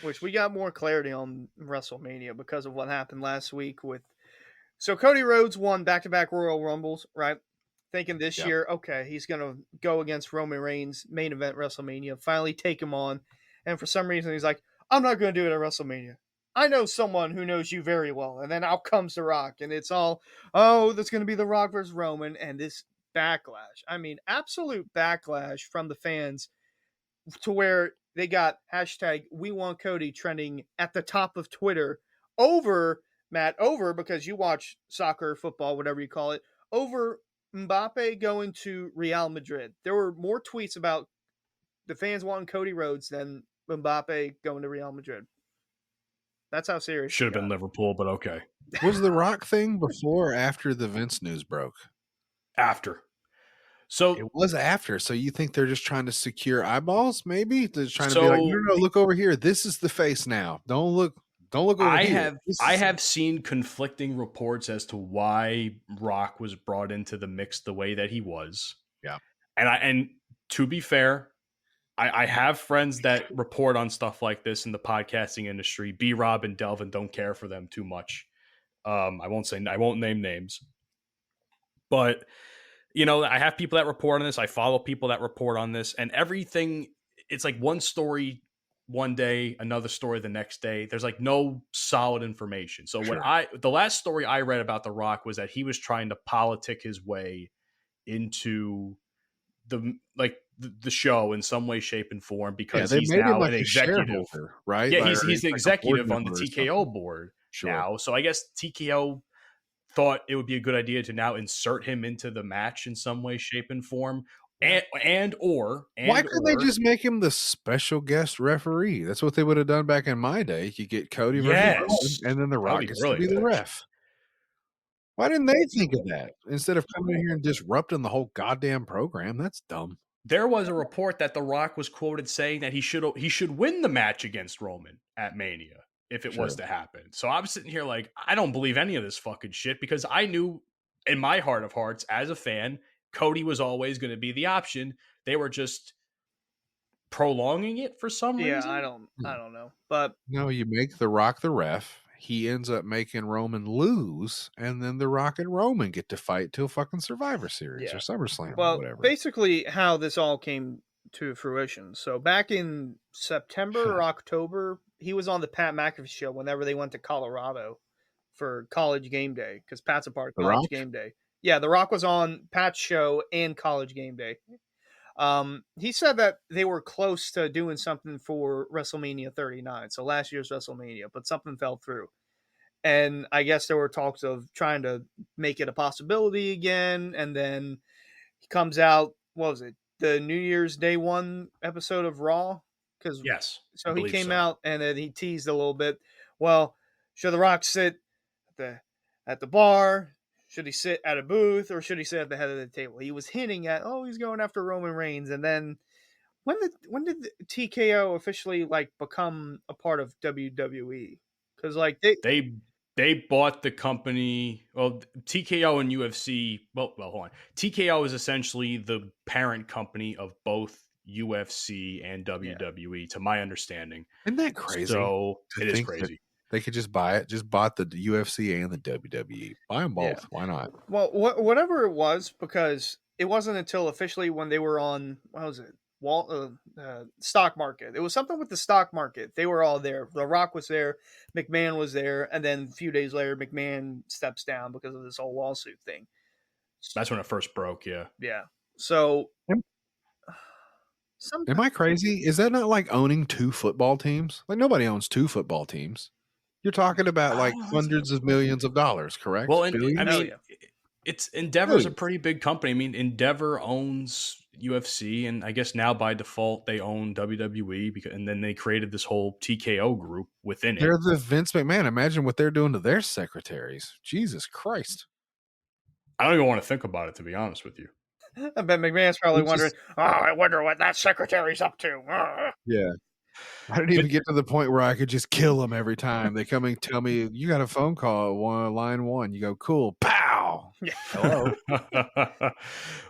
Which we got more clarity on WrestleMania because of what happened last week with. So Cody Rhodes won back-to-back Royal Rumbles, right? Thinking this year, okay, he's going to go against Roman Reigns, main event WrestleMania, finally take him on. And for some reason, he's like, I'm not going to do it at WrestleMania. I know someone who knows you very well. And then out comes The Rock. And it's all, that's going to be The Rock versus Roman. And this backlash. I mean, absolute backlash from the fans to where they got hashtag We Want Cody trending at the top of Twitter over because you watch soccer, football, whatever you call it, over Mbappe going to Real Madrid. There were more tweets about the fans wanting Cody Rhodes than Mbappe going to Real Madrid. That's how serious. Should have been Liverpool, but okay. Was the Rock thing before or after the Vince news broke? After. So it was after. So you think they're just trying to secure eyeballs? Maybe they're trying to be like, no, look over here. This is the face now. Don't look over here. I have seen conflicting reports as to why Rock was brought into the mix the way that he was. Yeah. And to be fair, I have friends that report on stuff like this in the podcasting industry. B-Rob and Delvin don't care for them too much. I won't name names. But, I have people that report on this. I follow people that report on this. And everything, it's like one story one day, another story the next day. There's like no solid information. So the last story I read about The Rock was that he was trying to politic his way into the show in some way, shape, and form because they he's made him now like an a executive. shareholder, right? Yeah, Like, he's the like a board executive on the member or TKO something. board Sure. now. So I guess TKO thought it would be a good idea to now insert him into the match in some way, shape, and form. Why couldn't they just make him the special guest referee? That's what they would have done back in my day. You get Cody versus Roman, and then The Rock gets to be the ref. Why didn't they think of that instead of coming in here and disrupting the whole goddamn program? That's dumb. There was a report that The Rock was quoted saying that he should win the match against Roman at Mania if it was to happen. So I'm sitting here like, I don't believe any of this fucking shit because I knew in my heart of hearts as a fan, Cody was always going to be the option. They were just prolonging it for some reason. Yeah, I don't know. But no, you make The Rock the ref. He ends up making Roman lose, and then The Rock and Roman get to fight till fucking Survivor Series or SummerSlam or whatever. Basically how this all came to fruition. So back in September or October, he was on the Pat McAfee show whenever they went to Colorado for College Game Day because Pat's a part of College Game Day. Yeah, The Rock was on Pat's show and College Game Day. He said that they were close to doing something for WrestleMania 39, so last year's WrestleMania, but something fell through. And I guess there were talks of trying to make it a possibility again. And then he comes out, what was it? The New Year's Day 1 episode of Raw? Yes. So he came out and then he teased a little bit. Well, should The Rock sit at the bar? Should he sit at a booth or should he sit at the head of the table? He was hinting at, he's going after Roman Reigns. And then when did TKO officially become a part of WWE? Because they bought the company. Well, TKO and UFC. Well, hold on. TKO is essentially the parent company of both UFC and WWE, to my understanding. Isn't that crazy? So it is crazy. They could just buy it. Just bought the UFC and the WWE. Buy them both. Yeah. Why not? Well, whatever it was, because it wasn't until officially when they were on, what was it? Stock market. It was something with the stock market. They were all there. The Rock was there. McMahon was there. And then a few days later, McMahon steps down because of this whole lawsuit thing. That's when it first broke. Yeah. Yeah. So. Am I crazy? Is that not like owning 2 football teams? Like nobody owns 2 football teams. You're talking about like hundreds of millions of dollars, correct? Well, it's Endeavor's a pretty big company. I mean, Endeavor owns UFC, and I guess now by default they own WWE and then they created this whole TKO group within it. They're the Vince McMahon. Imagine what they're doing to their secretaries. Jesus Christ. I don't even want to think about it, to be honest with you. I bet McMahon's probably wondering, I wonder what that secretary's up to. Yeah. I didn't even get to the point where I could just kill them every time. They come and tell me, you got a phone call at line 1. You go, cool, pow. Yeah. Hello.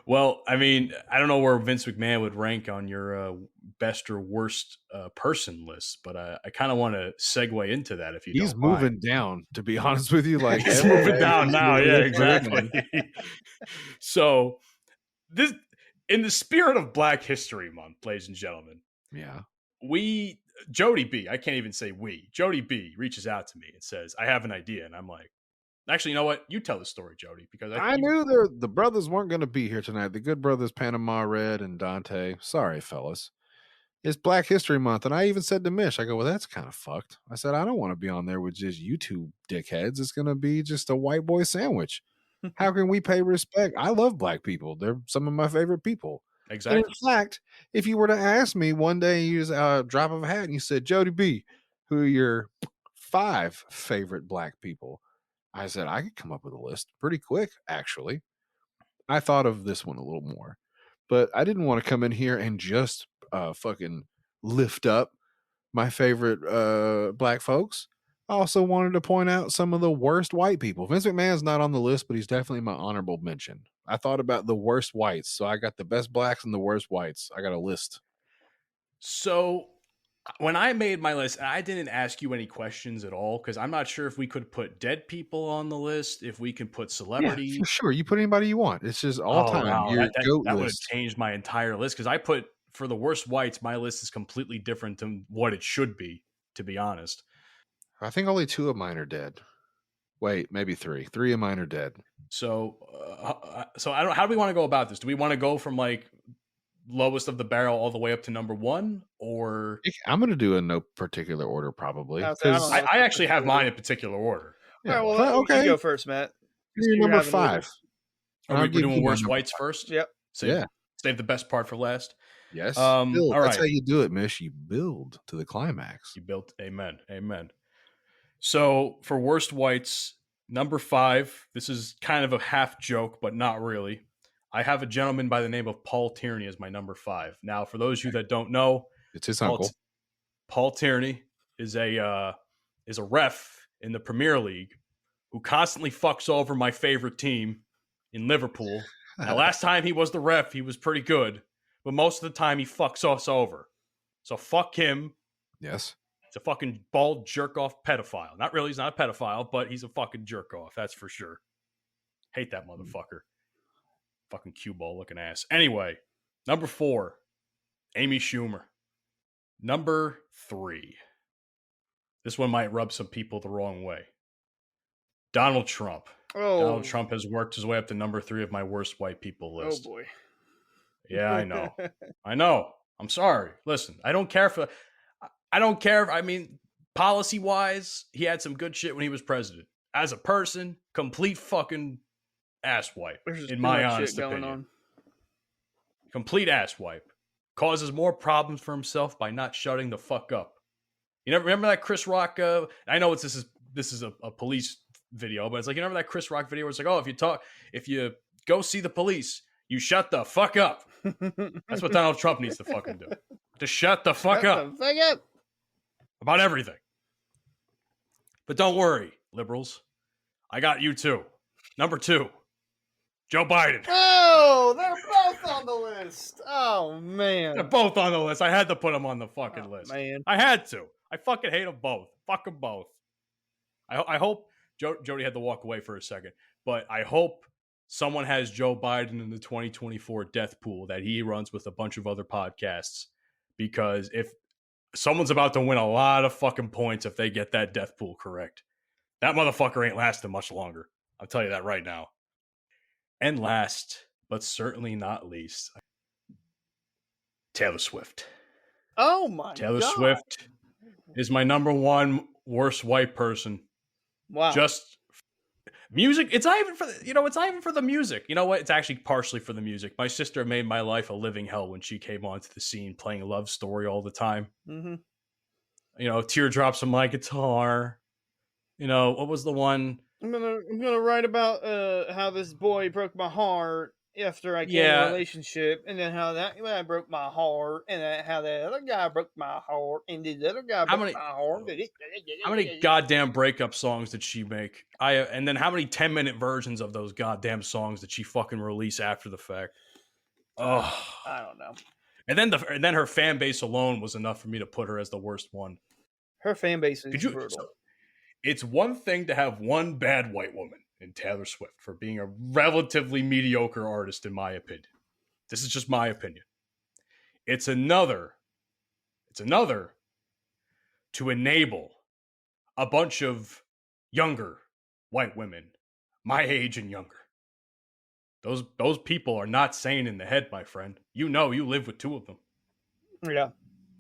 Well, I mean, I don't know where Vince McMahon would rank on your best or worst person list, but I kind of want to segue into that if you don't mind. He's moving down, to be honest with you. Like he's moving down now. Yeah, exactly. So this, in the spirit of Black History Month, ladies and gentlemen. Yeah. Jodie B, I can't even say Jodie B reaches out to me and says, I have an idea. And I'm like, actually, you know what? You tell the story, Jodie, because I knew the brothers weren't going to be here tonight. The good brothers, Panama Red and Dante. Sorry, fellas. It's Black History Month. And I even said to Mish, I go, well, that's kind of fucked. I said, I don't want to be on there with just you 2 dickheads. It's going to be just a white boy sandwich. How can we pay respect? I love black people. They're some of my favorite people. Exactly. And in fact, if you were to ask me one day, you use a drop of a hat and you said, Jodie B, who are your 5 favorite black people? I said, I could come up with a list pretty quick, actually. I thought of this one a little more, but I didn't want to come in here and just fucking lift up my favorite black folks. I also wanted to point out some of the worst white people. Vince McMahon's not on the list, but he's definitely my honorable mention. I thought about the worst whites, so I got the best blacks and the worst whites. I got a list. So when I made my list, I didn't ask you any questions at all because I'm not sure if we could put dead people on the list, if we can put celebrities. Yeah, for sure. You put anybody you want. It's just all time. Wow. That would have changed my entire list because I put, for the worst whites, my list is completely different than what it should be, to be honest. I think only 2 of mine are dead. Wait, maybe 3. 3 of mine are dead. So So I don't. How do we want to go about this? Do we want to go from like lowest of the barrel all the way up to number one, or I'm going to do in no particular order, probably. I don't know. I actually have mine in particular order. Yeah. All right, well, Okay. you go first, Matt. You're You number have an order. 5. Are I'll we give doing you my worst number whites 5. first? Yep. Save the best part for last. Yes. All That's right. how you do it, Mish. You build to the climax. You built. Amen. So for worst whites, number 5. This is kind of a half joke, but not really. I have a gentleman by the name of Paul Tierney as my number 5. Now, for those of you that don't know, It's his uncle. Paul Tierney is a ref in the Premier League who constantly fucks over my favorite team in Liverpool. Now, last time he was the ref, he was pretty good, but most of the time he fucks us over. So fuck him. Yes. He's a fucking bald jerk-off pedophile. Not really, he's not a pedophile, but he's a fucking jerk-off, that's for sure. Hate that motherfucker. Fucking cue ball looking ass. Anyway, number 4, Amy Schumer. Number 3. This one might rub some people the wrong way. Donald Trump. Oh. Donald Trump has worked his way up to number 3 of my worst white people Oh list. boy. Yeah, I know. I know. I'm sorry. Listen, I don't care. I mean, policy-wise, he had some good shit when he was president. As a person, complete fucking asswipe, in my honest opinion. Complete asswipe. Causes more problems for himself by not shutting the fuck up. You never remember that Chris Rock? I know this is a police video, but it's like, you remember that Chris Rock video where it's like, oh, if you go see the police, you shut the fuck up. That's what Donald Trump needs to fucking do. To shut the fuck up. About everything. But don't worry, liberals. I got you too. Number 2, Joe Biden. Oh, they're both on the list. Oh, man. They're both on the list. I had to put them on the fucking list. Man. I had to. I fucking hate them both. Fuck them both. I hope Jody had to walk away for a second, but I hope someone has Joe Biden in the 2024 death pool that he runs with a bunch of other podcasts, because if someone's about to win a lot of fucking points if they get that death pool correct. That motherfucker ain't lasting much longer. I'll tell you that right now. And last, but certainly not least, Taylor Swift. Oh my Taylor God. Swift is my number 1 worst white person. Wow. Just music. It's not even for the music. You know what? It's actually partially for the music. My sister made my life a living hell when she came onto the scene playing Love Story all the time. Mm-hmm. You know, teardrops on my guitar. You know, what was the one? I'm gonna write about how this boy broke my heart after I came in a relationship, and then how that guy broke my heart, and then how that other guy broke my heart, and the other guy broke my heart. How many goddamn breakup songs did she make? And then how many 10-minute versions of those goddamn songs did she fucking release after the fact? Oh, I don't know. And then her fan base alone was enough for me to put her as the worst one. Her fan base is brutal. So, it's one thing to have one bad white woman in Taylor Swift for being a relatively mediocre artist, in my opinion. This is just my opinion. It's another to enable a bunch of younger white women, my age and younger. Those people are not sane in the head, my friend. You know, you live with 2 of them.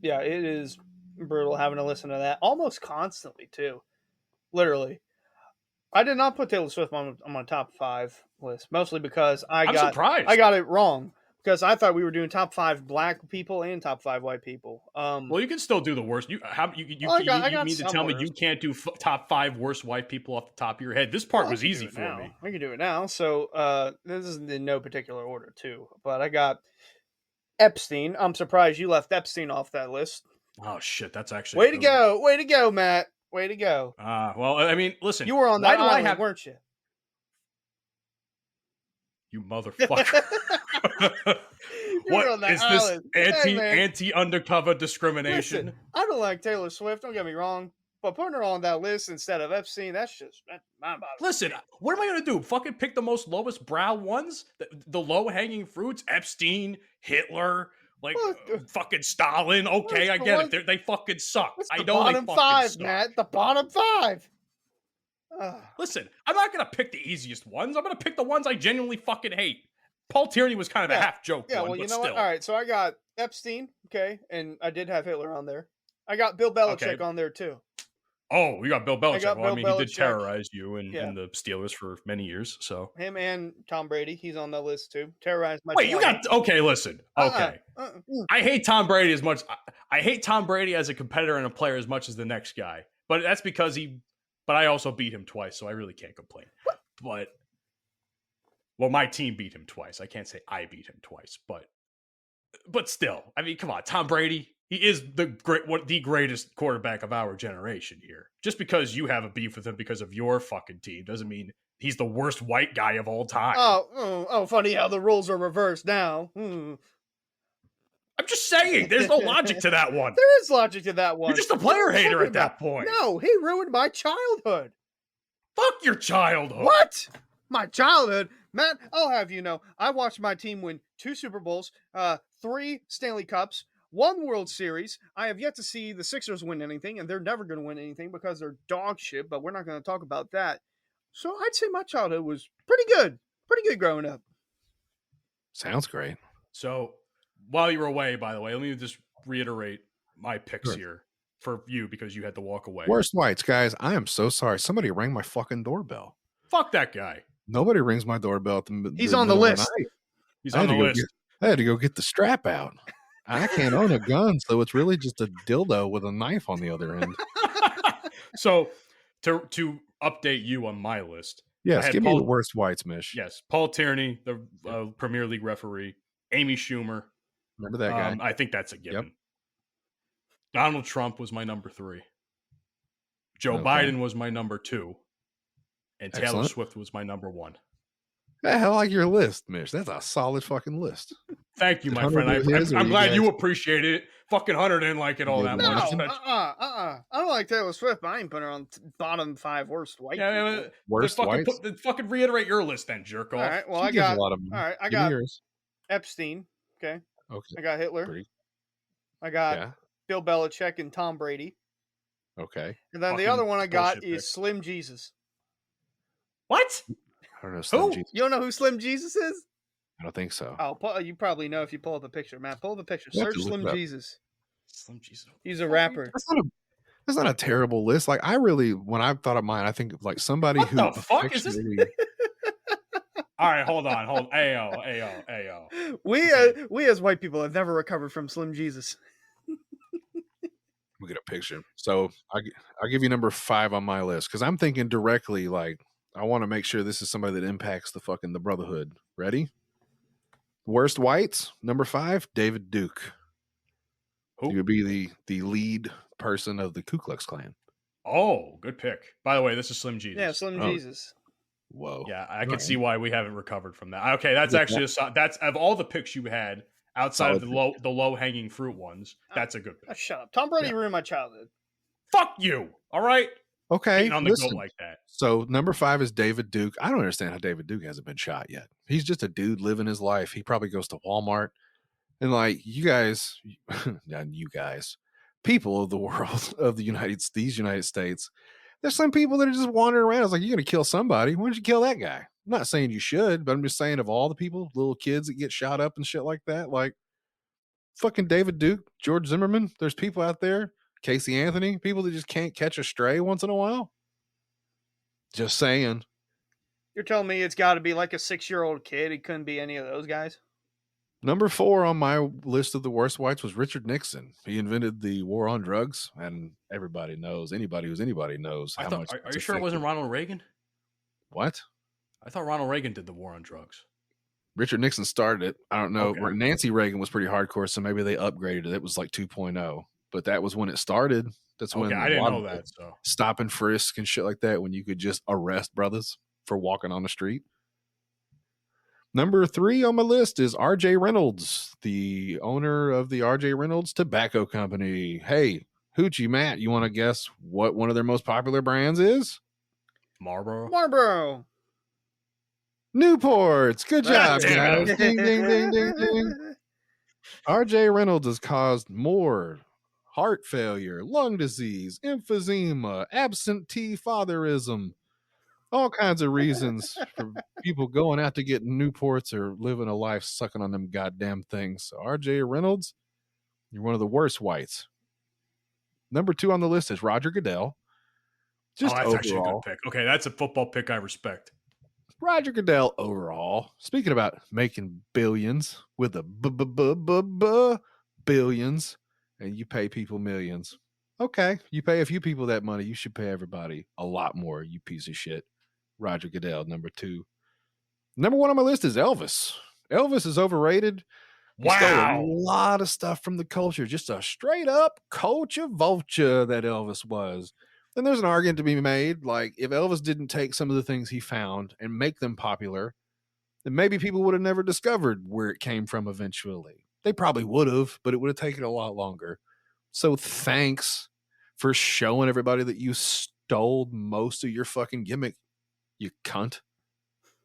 Yeah, it is brutal having to listen to that almost constantly too. Literally. I did not put Taylor Swift on my top 5 list, mostly because I'm surprised. I got it wrong, because I thought we were doing top 5 black people and top 5 white people. Well, you can still do the worst. You mean to tell me you can't do top 5 worst white people off the top of your head? This part was easy for me. We can do it now. So this is in no particular order too, but I got Epstein. I'm surprised you left Epstein off that list. Oh shit, that's actually way to go, Matt. Way to go. Well, I mean, listen. You were on that island, weren't you? You motherfucker. What is this anti-undercover discrimination? Listen, I don't like Taylor Swift, don't get me wrong, but putting her on that list instead of Epstein, that's mind-boggling. Listen, what am I going to do? Fucking pick the most lowest brow ones? The low-hanging fruits? Epstein, Hitler, fucking Stalin. Okay, I get it. They fucking suck. I know they fucking suck. Matt. The bottom 5. Listen, I'm not going to pick the easiest ones. I'm going to pick the ones I genuinely fucking hate. Paul Tierney was kind of a half joke Yeah, one, well, you but know still. what? All right, so I got Epstein, okay, and I did have Hitler on there. I got Bill Belichick on there too. Oh, you got Bill Belichick. got Well, Bill he did Belichick. terrorize you in the Steelers for many years. So him and Tom Brady, he's on the list too. Terrorized my. Wait, you got okay? Listen, okay. I hate Tom Brady as much. I hate Tom Brady as a competitor and a player as much as the next guy, but that's because But I also beat him twice, so I really can't complain. Well, my team beat him twice. I can't say I beat him twice, but still, I mean, come on, Tom Brady. He is the greatest quarterback of our generation here. Just because you have a beef with him because of your fucking team doesn't mean he's the worst white guy of all time. Oh, funny how the roles are reversed now. I'm just saying, there's no logic to that one. There is logic to that one. You're just a player hater at that point. No, he ruined my childhood. Fuck your childhood. What? My childhood? Matt, I'll have you know, I watched my team win 2 Super Bowls, 3 Stanley Cups, 1 World Series. I have yet to see the Sixers win anything, and they're never going to win anything because they're dog shit, but we're not going to talk about that. So I'd say my childhood was pretty good. Pretty good growing up. Sounds great. So while you were away, by the way, let me just reiterate my picks here for you because you had to walk away. Worst whites, guys. I am so sorry. Somebody rang my fucking doorbell. Fuck that guy. Nobody rings my doorbell at the He's on the list. He's on the list. I had to go get the strap out. I can't own a gun, so it's really just a dildo with a knife on the other end. So to update you on my list. Yes, give me the worst whites, Mish. Yes, Paul Tierney, the Premier League referee. Amy Schumer. Remember that guy? I think that's a given. Yep. Donald Trump was my number 3. Joe Biden was my number 2. And Taylor Swift was my number 1. I like your list, Mish. That's a solid fucking list. Thank you, my friend. I'm glad you appreciate it. Fucking Hunter didn't like it all that much. I don't like Taylor Swift, but I ain't put her on bottom 5 worst white people. Worst whites? Fucking reiterate your list then, jerk off. All right, well, I got Epstein. Okay. I got Hitler. I got Bill Belichick and Tom Brady. Okay. And then the other one I got is Slim Jesus. What? I don't know Slim Jesus. You don't know who Slim Jesus is? I don't think so. Oh, you probably know if you pull up a picture, Matt. Pull up a picture. Search Slim Jesus. Slim Jesus. He's a rapper. That's not a terrible list. Like when I thought of mine, I think of like somebody what who. What the fuck is this? All right, hold on. Ayo. We as white people have never recovered from Slim Jesus. We get a picture. So I'll give you number 5 on my list because I'm thinking directly like I want to make sure this is somebody that impacts the brotherhood. Ready? Worst whites, number 5, David Duke. He would be the lead person of the Ku Klux Klan. Oh, good pick. By the way, this is Slim Jesus. Yeah, Slim Jesus. Whoa. Yeah, I can see why we haven't recovered from that. Okay, that's actually that's of all the picks you had outside of the low hanging fruit ones. That's a good pick. Shut up. Tom Brady ruined my childhood. Fuck you. All right. Okay. On the goat like that. So number 5 is David Duke. I don't understand how David Duke hasn't been shot yet. He's just a dude living his life. He probably goes to Walmart and like you guys, people of the world of these United States. There's some people that are just wandering around. It's like, you're going to kill somebody. Why don't you kill that guy? I'm not saying you should, but I'm just saying of all the people, little kids that get shot up and shit like that, like fucking David Duke, George Zimmerman, there's people out there, Casey Anthony, people that just can't catch a stray once in a while. Just saying. You're telling me it's got to be like a 6-year-old kid. It couldn't be any of those guys? Number 4 on my list of the worst whites was Richard Nixon. He invented the war on drugs, and anybody knows how much. Are you sure it wasn't Ronald Reagan? What? I thought Ronald Reagan did the war on drugs. Richard Nixon started it. I don't know. Okay. Nancy Reagan was pretty hardcore, so maybe they upgraded it. It was like 2.0, but that was when it started. That's when I didn't know that. So stop and frisk and shit like that when you could just arrest brothers for walking on the street. Number 3 on my list is R.J. Reynolds, the owner of the R.J. Reynolds Tobacco Company. Hey, Hoochie Matt, you want to guess what one of their most popular brands is? Marlboro. Newports. Good job, guys. Ding, ding, ding, ding, ding. R.J. Reynolds has caused more heart failure, lung disease, emphysema, absentee fatherism, All kinds of reasons for people going out to get Newports or living a life sucking on them goddamn things. So RJ Reynolds, you're one of the worst whites. Number 2 on the list is Roger Goodell. Just that's actually a good overall, pick. Okay, that's a football pick I respect. Roger Goodell overall. Speaking about making billions with the billions, and you pay people millions. Okay, you pay a few people that money. You should pay everybody a lot more, you piece of shit. Roger Goodell, number 2. Number 1 on my list is Elvis. Elvis is overrated. He stole a lot of stuff from the culture. Just a straight up culture vulture that Elvis was. Then there's an argument to be made. Like, if Elvis didn't take some of the things he found and make them popular, then maybe people would have never discovered where it came from eventually. They probably would have, but it would have taken a lot longer. So thanks for showing everybody that you stole most of your fucking gimmick, you cunt.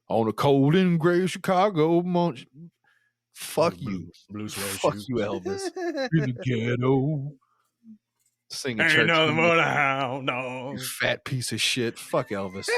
On a cold and gray Chicago month. Fuck you. Fuck you, Elvis. In the ghetto. Singing Ain't church. nothing but a hound dog. You fat piece of shit. Fuck Elvis.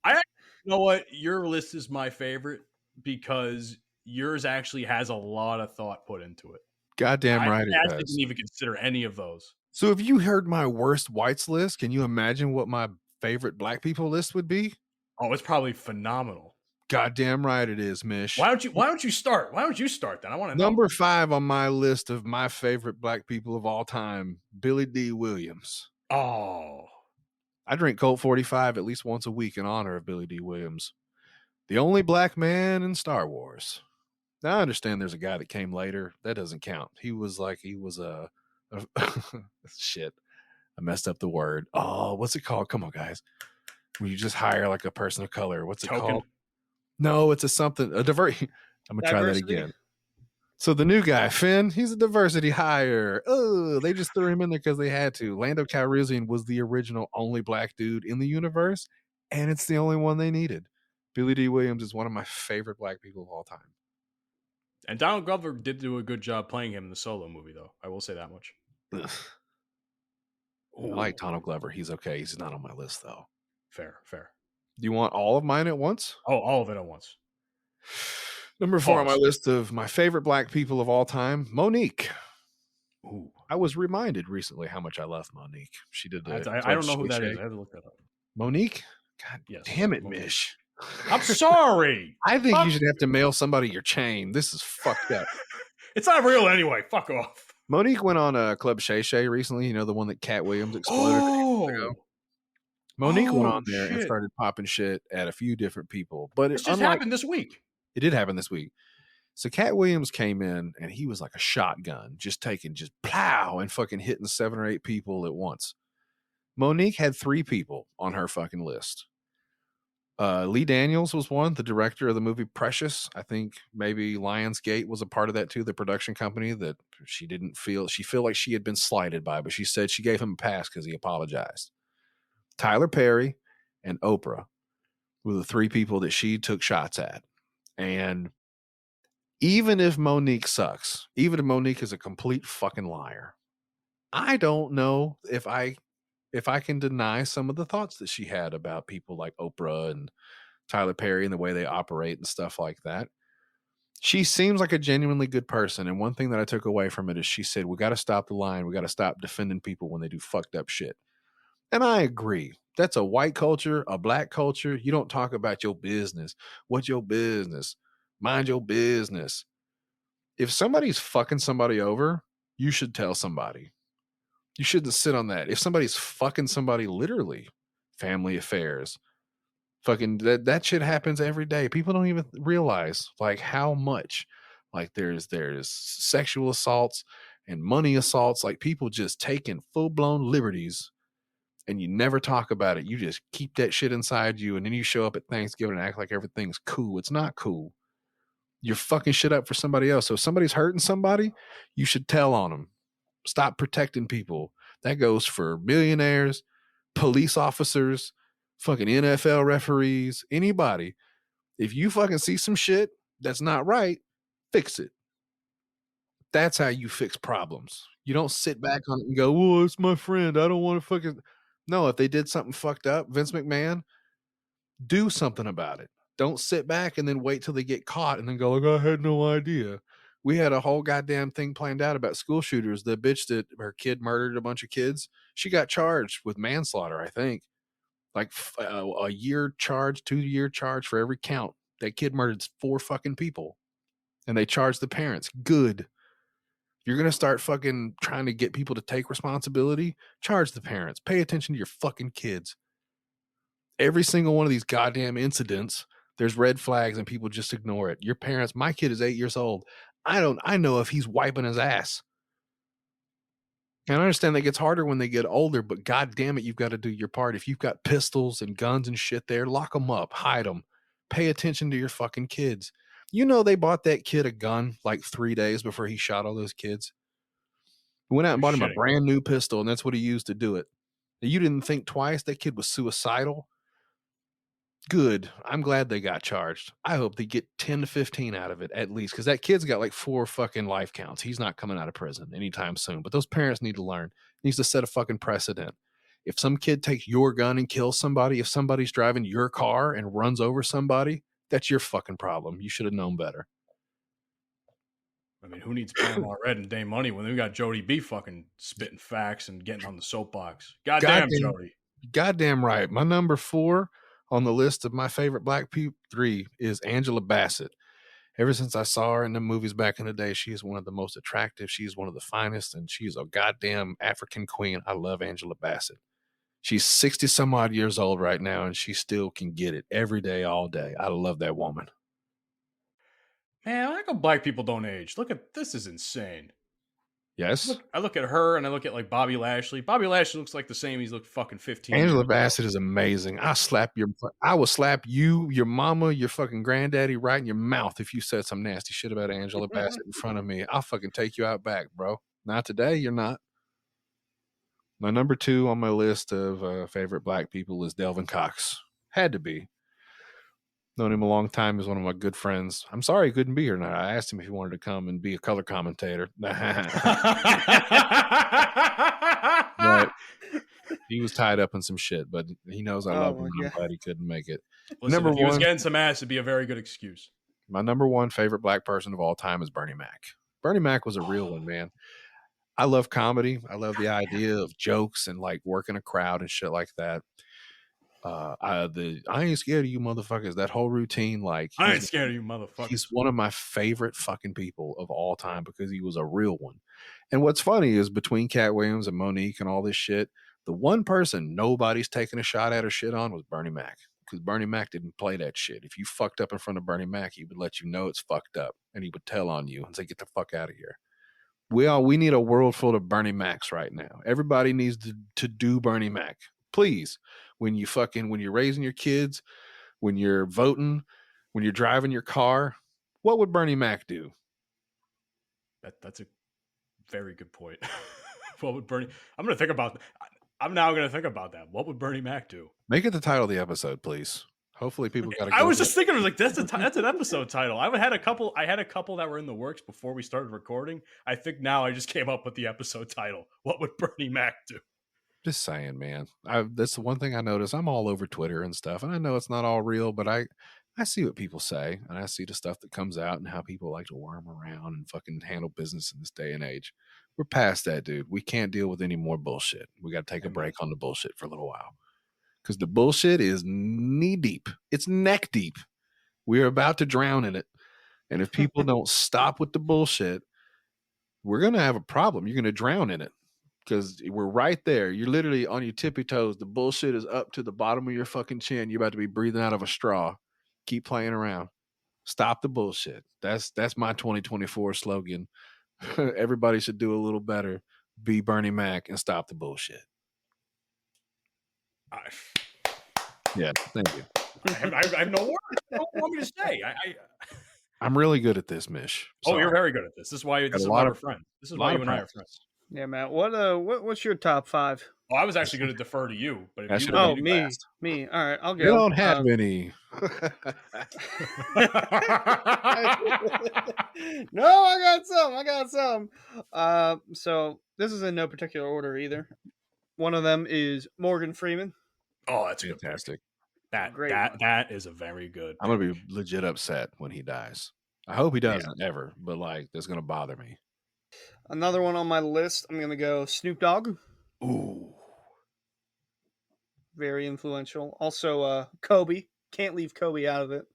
You know what? Your list is my favorite because yours actually has a lot of thought put into it. Goddamn right it does. I didn't even consider any of those. So if you heard my worst whites list, can you imagine what my favorite black people list would be? Oh, it's probably phenomenal. Goddamn right it is, Mish. Why don't you start? Why don't you start then? I want to know. Number 5 on my list of my favorite black people of all time, Billy D. Williams. Oh. I drink Colt 45 at least once a week in honor of Billy D. Williams. The only black man in Star Wars. Now I understand there's a guy that came later. That doesn't count. He was a shit. I messed up the word. Oh, what's it called? Come on, guys. When you just hire like a person of color. What's it called? No, it's I'm gonna try that again. So the new guy, Finn, he's a diversity hire. Oh, they just threw him in there because they had to. Lando Calrissian was the original only black dude in the universe, and it's the only one they needed. Billy D. Williams is one of my favorite black people of all time. And Donald Glover did do a good job playing him in the Solo movie, though. I will say that much. I like Donald Glover. He's okay. He's not on my list, though. Fair. Do you want all of mine at once? Oh, all of it at once. Number 4 on my list of my favorite black people of all time, Monique. Ooh. I was reminded recently how much I love Monique. She did I don't know who that is. I had to look that up. Monique? God damn it, Monique. Mish. I'm sorry. I think you should have to mail somebody your chain. This is fucked up. It's not real anyway. Fuck off. Monique went on Club Shay Shay recently. You know, the one that Cat Williams exploded. Monique went on there and started popping shit at a few different people. But it just happened this week. It did happen this week. So Cat Williams came in and he was like a shotgun, just plow and fucking hitting 7 or 8 people at once. Monique had 3 people on her fucking list. Lee Daniels was one, the director of the movie Precious. I think maybe Lionsgate was a part of that too, the production company that she felt like she had been slighted by, but she said she gave him a pass because he apologized. Tyler Perry and Oprah were the 3 people that she took shots at. And even if Monique sucks, even if Monique is a complete fucking liar, I don't know if I can deny some of the thoughts that she had about people like Oprah and Tyler Perry and the way they operate and stuff like that. She seems like a genuinely good person. And one thing that I took away from it is she said, we got to stop the line. We got to stop defending people when they do fucked up shit. And I agree. That's a white culture, a black culture. You don't talk about your business. What's your business? Mind your business. If somebody's fucking somebody over, you should tell somebody. You shouldn't sit on that. If somebody's fucking somebody, literally, family affairs, fucking that shit happens every day. People don't even realize like how much, like there's sexual assaults and money assaults, like people just taking full blown liberties, and you never talk about it. You just keep that shit inside you, and then you show up at Thanksgiving and act like everything's cool. It's not cool. You're fucking shit up for somebody else. So if somebody's hurting somebody, you should tell on them. Stop protecting people. That goes for millionaires, police officers, fucking NFL referees, anybody. If you fucking see some shit that's not right, fix it. That's how you fix problems. You don't sit back on it and go, "Oh, it's my friend. I don't want to fucking." No, if they did something fucked up, Vince McMahon, Do something about it. Don't sit back and then wait till they get caught and then go like, I had no idea. We had a whole goddamn thing planned out about school shooters. The bitch that her kid murdered a bunch of kids, she got charged with manslaughter, I think. Like a year charge, 2-year charge for every count. That kid murdered 4 fucking people. And they charged the parents. Good. You're going to start fucking trying to get people to take responsibility. Charge the parents. Pay attention to your fucking kids. Every single one of these goddamn incidents, there's red flags and people just ignore it. Your parents, my kid is 8 years old. I know if he's wiping his ass. And I understand that gets harder when they get older, but god damn it, you've got to do your part. If you've got pistols and guns and shit there, lock them up, hide them. Pay attention to your fucking kids. You know they bought that kid a gun like 3 days before he shot all those kids. Went out and bought him a brand new pistol, and that's what he used to do it. You didn't think twice? That kid was suicidal? Good. I'm glad they got charged. I hope they get 10 to 15 out of it at least, because that kid's got like 4 fucking life counts. He's not coming out of prison anytime soon. But those parents need to learn. Needs to set a fucking precedent. If some kid takes your gun and kills somebody, if somebody's driving your car and runs over somebody, that's your fucking problem. You should have known better. I mean, who needs Panama Red and Dame Money when we got Jodie B fucking spitting facts and getting on the soapbox? Goddamn, Jodie. Goddamn right. My number 4 on the list of my favorite black people 3 is Angela Bassett. Ever since I saw her in the movies back in the day, she is one of the most attractive. She's one of the finest, and she's a goddamn African queen. I love Angela Bassett. She's 60 some odd years old right now, and she still can get it every day, all day. I love that woman. Man, how come black people don't age? Look at this, is insane. Yes. I look at her and I look at like Bobby Lashley. Bobby Lashley looks like the same. He's looked fucking 15. Angela Bassett is amazing. I will slap you, your mama, your fucking granddaddy right in your mouth if you said some nasty shit about Angela Bassett in front of me. I'll fucking take you out back, bro. Not today, you're not. My number 2 on my list of favorite black people is Delvin Cox. Had to be. Known him a long time. He's one of my good friends. I'm sorry he couldn't be here tonight. I asked him if he wanted to come and be a color commentator. But he was tied up in some shit, but he knows I love him. I'm glad he couldn't make it. Listen, if he was getting some ass, it'd be a very good excuse. My number 1 favorite black person of all time is Bernie Mac. Bernie Mac was a real one, man. I love comedy. I love the idea of jokes and like working a crowd and shit like that. I ain't scared of you motherfuckers. That whole routine, like I ain't scared of you motherfuckers. He's one of my favorite fucking people of all time because he was a real one. And what's funny is between Cat Williams and Monique and all this shit, the one person nobody's taking a shot at or shit on was Bernie Mac. Because Bernie Mac didn't play that shit. If you fucked up in front of Bernie Mac, he would let you know it's fucked up, and he would tell on you and say, "Get the fuck out of here." We need a world full of Bernie Macs right now. Everybody needs to do Bernie Mac. Please, when you're raising your kids, when you're voting, when you're driving your car, what would Bernie Mac do? That's a very good point. What would Bernie? I'm now going to think about that. What would Bernie Mac do? Make it the title of the episode, please. Hopefully, people got to. I was just thinking, like that's an episode title. I had a couple that were in the works before we started recording. I think now I just came up with the episode title. What would Bernie Mac do? Just saying, man. That's the one thing I notice. I'm all over Twitter and stuff, and I know it's not all real, but I see what people say, and I see the stuff that comes out and how people like to worm around and fucking handle business in this day and age. We're past that, dude. We can't deal with any more bullshit. We got to take a break on the bullshit for a little while because the bullshit is knee deep. It's neck deep. We're about to drown in it, and if people don't stop with the bullshit, we're going to have a problem. You're going to drown in it. Because we're right there. You're literally on your tippy toes. The bullshit is up to the bottom of your fucking chin. You're about to be breathing out of a straw. Keep playing around. Stop the bullshit. That's my 2024 slogan. Everybody should do a little better. Be Bernie Mac and stop the bullshit. Yeah, thank you. I have no words. What do you want me to say? I'm really good at this, Mish. Sorry. Oh, you're very good at this. This is why we're friends. This is why you and I are friends. Yeah, Matt. What's your top 5? Oh, I was actually going to defer to you, but if me. All right, I'll go. You don't have any. No, I got some. So this is in no particular order either. One of them is Morgan Freeman. Oh, that's fantastic. That is a very good. I'm gonna be legit upset when he dies. I hope he doesn't ever, but like that's gonna bother me. Another one on my list. I'm gonna go Snoop Dogg. Ooh. Very influential. Also, Kobe. Can't leave Kobe out of it.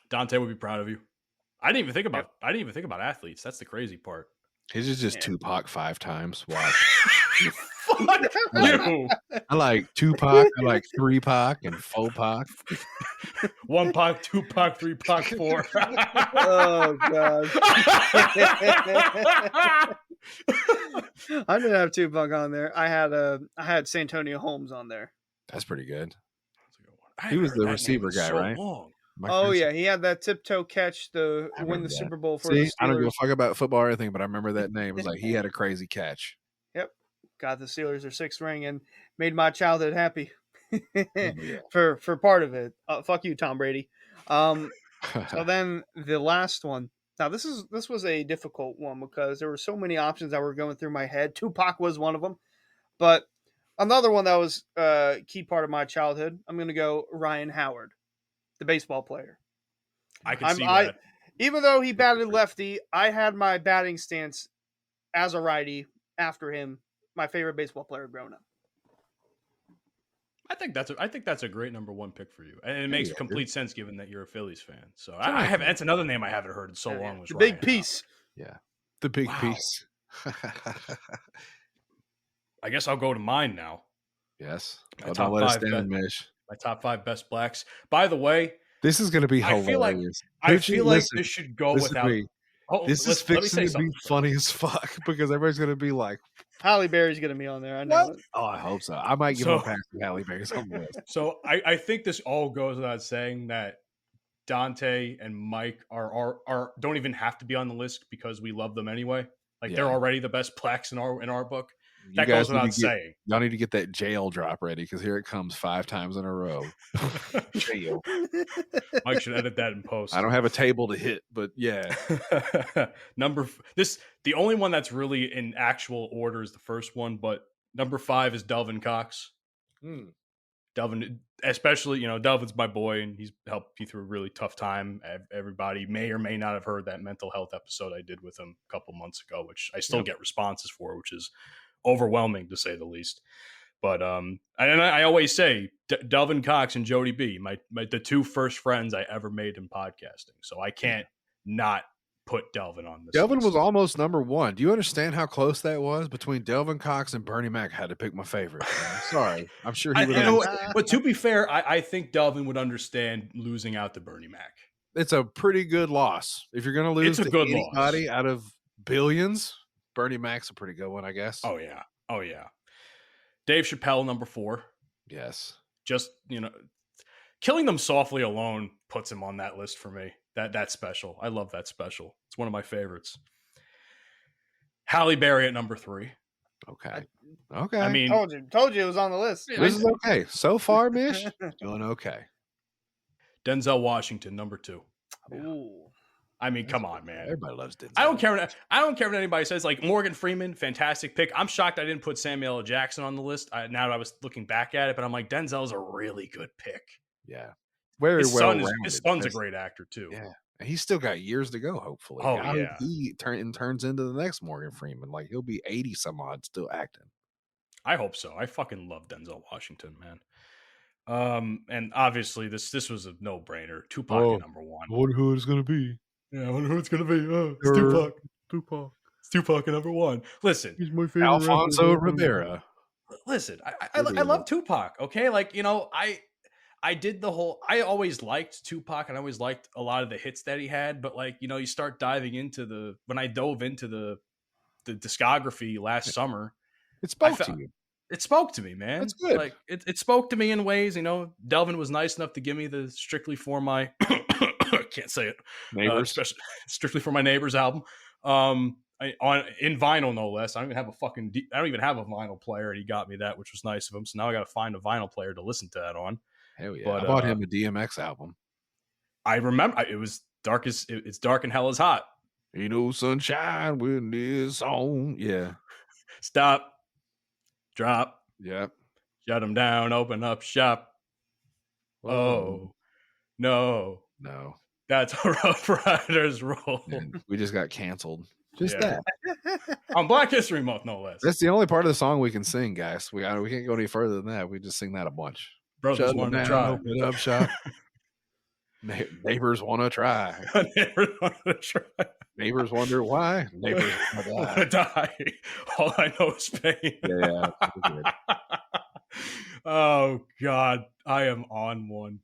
Dante would be proud of you. I didn't even think about athletes. That's the crazy part. His is just Tupac 5 times. Wow. Fuck you. I like Tupac. I like 3 Pac and 4 Pac. 1 Pac, 2 Pac, 3 Pac, 4. Oh god. I didn't have Tupac on there. I had Santonio Holmes on there. That's pretty good. That's He was the receiver guy, right? Oh yeah, he had that tiptoe catch to win the Super Bowl for the Steelers. I don't give a fuck about football or anything, but I remember that name. It was like he had a crazy catch. Yep, got the Steelers their 6th ring and made my childhood happy Yeah. for part of it. Fuck you, Tom Brady. So then the last one. Now this was a difficult one because there were so many options that were going through my head. Tupac was one of them, but another one that was a key part of my childhood. I'm going to go Ryan Howard, the baseball player. I can see that. Even though he batted lefty, I had my batting stance as a righty after him. My favorite baseball player growing up. I think that's a great number 1 pick for you, and it makes complete sense given that you're a Phillies fan. So that's another name I haven't heard in so long. Was the Ryan big piece? Howard. Yeah, the big piece. I guess I'll go to mine now. Yes. My top 5 best blacks. By the way, this is going to be hilarious. I feel like this should go without. This is fixing to be funny as fuck because everybody's going to be like, Halle Berry's going to be on there. I know. Oh, I hope so. I might give him a pass to Halle Berry. So I think this all goes without saying that Dante and Mike are don't even have to be on the list because we love them anyway. Like they're already the best blacks in our book. That goes without saying. Y'all need to get that jail drop ready because here it comes 5 times in a row. Jail. Mike should edit that in post. I don't have a table to hit, but yeah. The only one that's really in actual order is the first one, but number 5 is Delvin Cox. Delvin, especially, Delvin's my boy, and he's helped me through a really tough time. Everybody may or may not have heard that mental health episode I did with him a couple months ago, which I still get responses for, which is overwhelming to say the least. But I always say Delvin Cox and Jodie B, my the 2 first friends I ever made in podcasting. So I can't not put Delvin on this. Delvin list. was almost number 1. Do you understand how close that was between Delvin Cox and Bernie Mac? I had to pick my favorite. I'm sorry. I'm sure he would. But to be fair, I think Delvin would understand losing out to Bernie Mac. It's a pretty good loss. If you're going to lose to anybody out of billions, Bernie Mac's a pretty good one, I guess. Oh yeah. Dave Chappelle, number 4. Yes. Just, killing them softly alone puts him on that list for me. That's special. I love that special. It's one of my favorites. Halle Berry at number 3. Okay. I mean, told you it was on the list. This is okay. So far, Mish, doing okay. Denzel Washington, number 2. Ooh. I mean, come on, man. Everybody loves Denzel. I don't care what anybody says. Like Morgan Freeman, fantastic pick. I'm shocked I didn't put Samuel L. Jackson on the list. Now that I was looking back at it, but I'm like, Denzel's a really good pick. Yeah. His son's a great actor too. Yeah. And he's still got years to go, hopefully. Oh, yeah. He turns into the next Morgan Freeman. Like he'll be 80 some odd still acting. I hope so. I fucking love Denzel Washington, man. And obviously this was a no-brainer. Tupac at number 1. I wonder who it's gonna be. Yeah, I wonder who it's gonna be. It's Tupac. It's Tupac at number 1. Listen, he's my favorite. Alfonso Rivera. Listen, I love Tupac. Okay, like I did the whole. I always liked Tupac, and I always liked a lot of the hits that he had. But like you start diving into when I dove into the discography last summer, it spoke to you. It spoke to me, man. That's good. Like it spoke to me in ways. Delvin was nice enough to give me the strictly for my I can't say it neighbors, strictly for my neighbors album. In vinyl, no less. I don't even have a vinyl player, and he got me that, which was nice of him. So now I got to find a vinyl player to listen to that on. Hell yeah! I bought him a DMX album. I remember it was dark as it's dark and hell is hot. Ain't no sunshine when it's on. Yeah. Stop. Drop. Yep. Shut them down. Open up shop. Oh, no. No. That's a Rough Riders rule. And we just got canceled. Just Yeah. that. On Black History Month, no less. That's the only part of the song we can sing, guys. We can't go any further than that. We just sing that a bunch. Brothers Shut want it to down, try. open it up shop. Neighbors want to try. Neighbors want to try. Neighbors wonder why. Neighbors want to die. Die. All I know is pain. Yeah. Good. Oh, God. I am on one.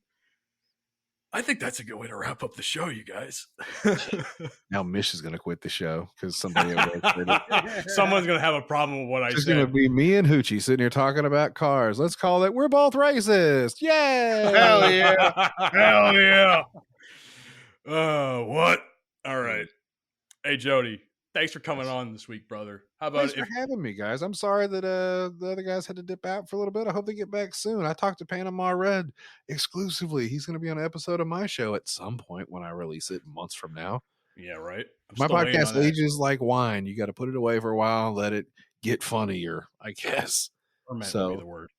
I think that's a good way to wrap up the show, you guys. Now Mish is going to quit the show because somebody at work did it. Someone's going to have a problem with what I It's going to said. be me and Hoochie sitting here talking about cars. Let's call it We're Both Racist. Yay! Hell yeah. Hell yeah. What? All right. Hey, Jody, thanks for coming on this week, brother. How about Thanks for having me, guys. I'm sorry that the other guys had to dip out for a little bit. I hope they get back soon. I talked to Panama Red exclusively. He's going to be on an episode of my show at some point when I release it months from now. Yeah, right. I'm My still waiting podcast on that. ages like wine. You got to put it away for a while, let it get funnier, I guess. Ferment So- would be the word.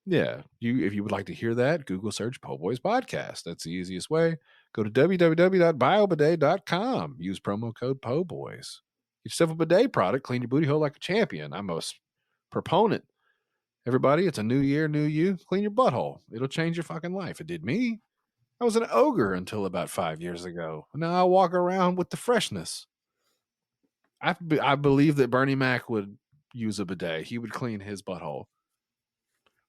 Yeah. If you would like to hear that, Google search Po' Boys Podcast. That's the easiest way. Go to www.biobidet.com. Use promo code Po' Boys. Get yourself a bidet product. Clean your booty hole like a champion. I'm a proponent. Everybody, it's a new year, new you. Clean your butthole. It'll change your fucking life. It did me. I was an ogre until about 5 years ago. Now I walk around with the freshness. I believe that Bernie Mac would use a bidet. He would clean his butthole.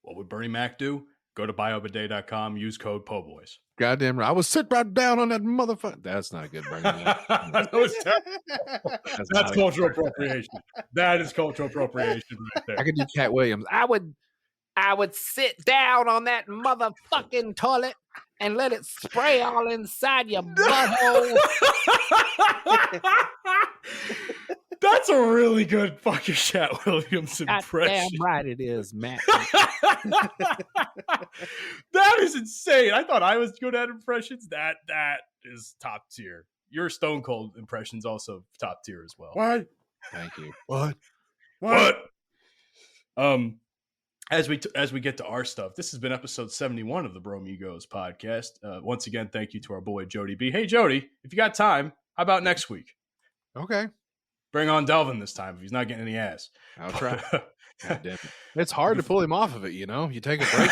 What would Bernie Mac do? Go to biobidet.com, use code PO'BOYS. Goddamn right. I was sit right down on that motherfucker. That's not a good Bernie Mac. That was terrible. That's That's not a cultural good Bernie Mac. appropriation. That is cultural appropriation right there. I could do Cat Williams. I would sit down on that motherfucking toilet and let it spray all inside your butthole. That's a really good fucking Chat Williams impression. Damn right it is, Matt. That is insane. I thought I was good at impressions. That is top tier. Your Stone Cold impression's also top tier as well. What? Thank you. What? As we get to our stuff, this has been episode 71 of the Bromigos podcast. Once again, thank you to our boy Jodie B. Hey Jody, if you got time, how about next week? Okay. Bring on Delvin this time if he's not getting any ass. I'll try. God damn it. It's hard to pull him off of it, you know? You take a break.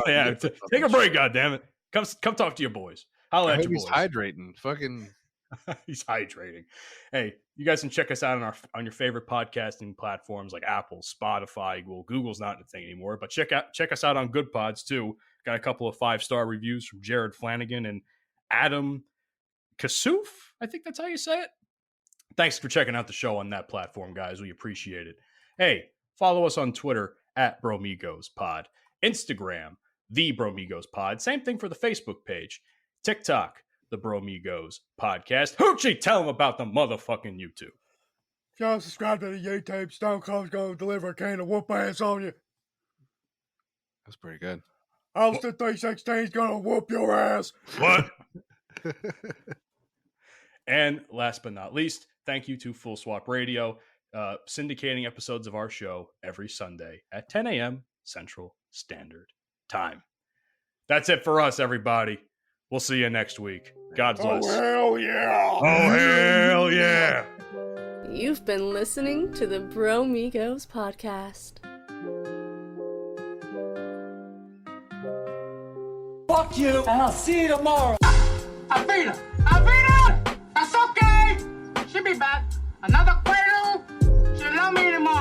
Yeah, take a break, goddammit. Come talk to your boys. Holla I at hope your he's boys. hydrating. Fucking He's hydrating. Hey, you guys can check us out on your favorite podcasting platforms like Apple, Spotify. Well, Google's not a thing anymore, but check us out on Good Pods too. Got a couple of 5-star reviews from Jared Flanagan and Adam Kasuf. I think that's how you say it. Thanks for checking out the show on that platform, guys. We appreciate it. Hey, follow us on Twitter at BromigospOd, Instagram, The Bromigos Pod. Same thing for the Facebook page. TikTok, The Bromigos Podcast. Hoochie, tell them about the motherfucking YouTube. If y'all subscribe to the YouTube, Stone Cold's gonna deliver a can of whoop ass on you. that's pretty good. Austin 316's gonna whoop your ass. What? And last but not least, thank you to Full Swap Radio, syndicating episodes of our show every Sunday at 10 a.m. Central Standard Time. That's it for us, everybody. We'll see you next week. God bless. Oh, hell yeah. Oh, hell yeah. You've been listening to the Bromigos podcast. Fuck you, and I'll see you tomorrow. I beat her! That's okay! She'll be back. Another cradle. She'll love me anymore.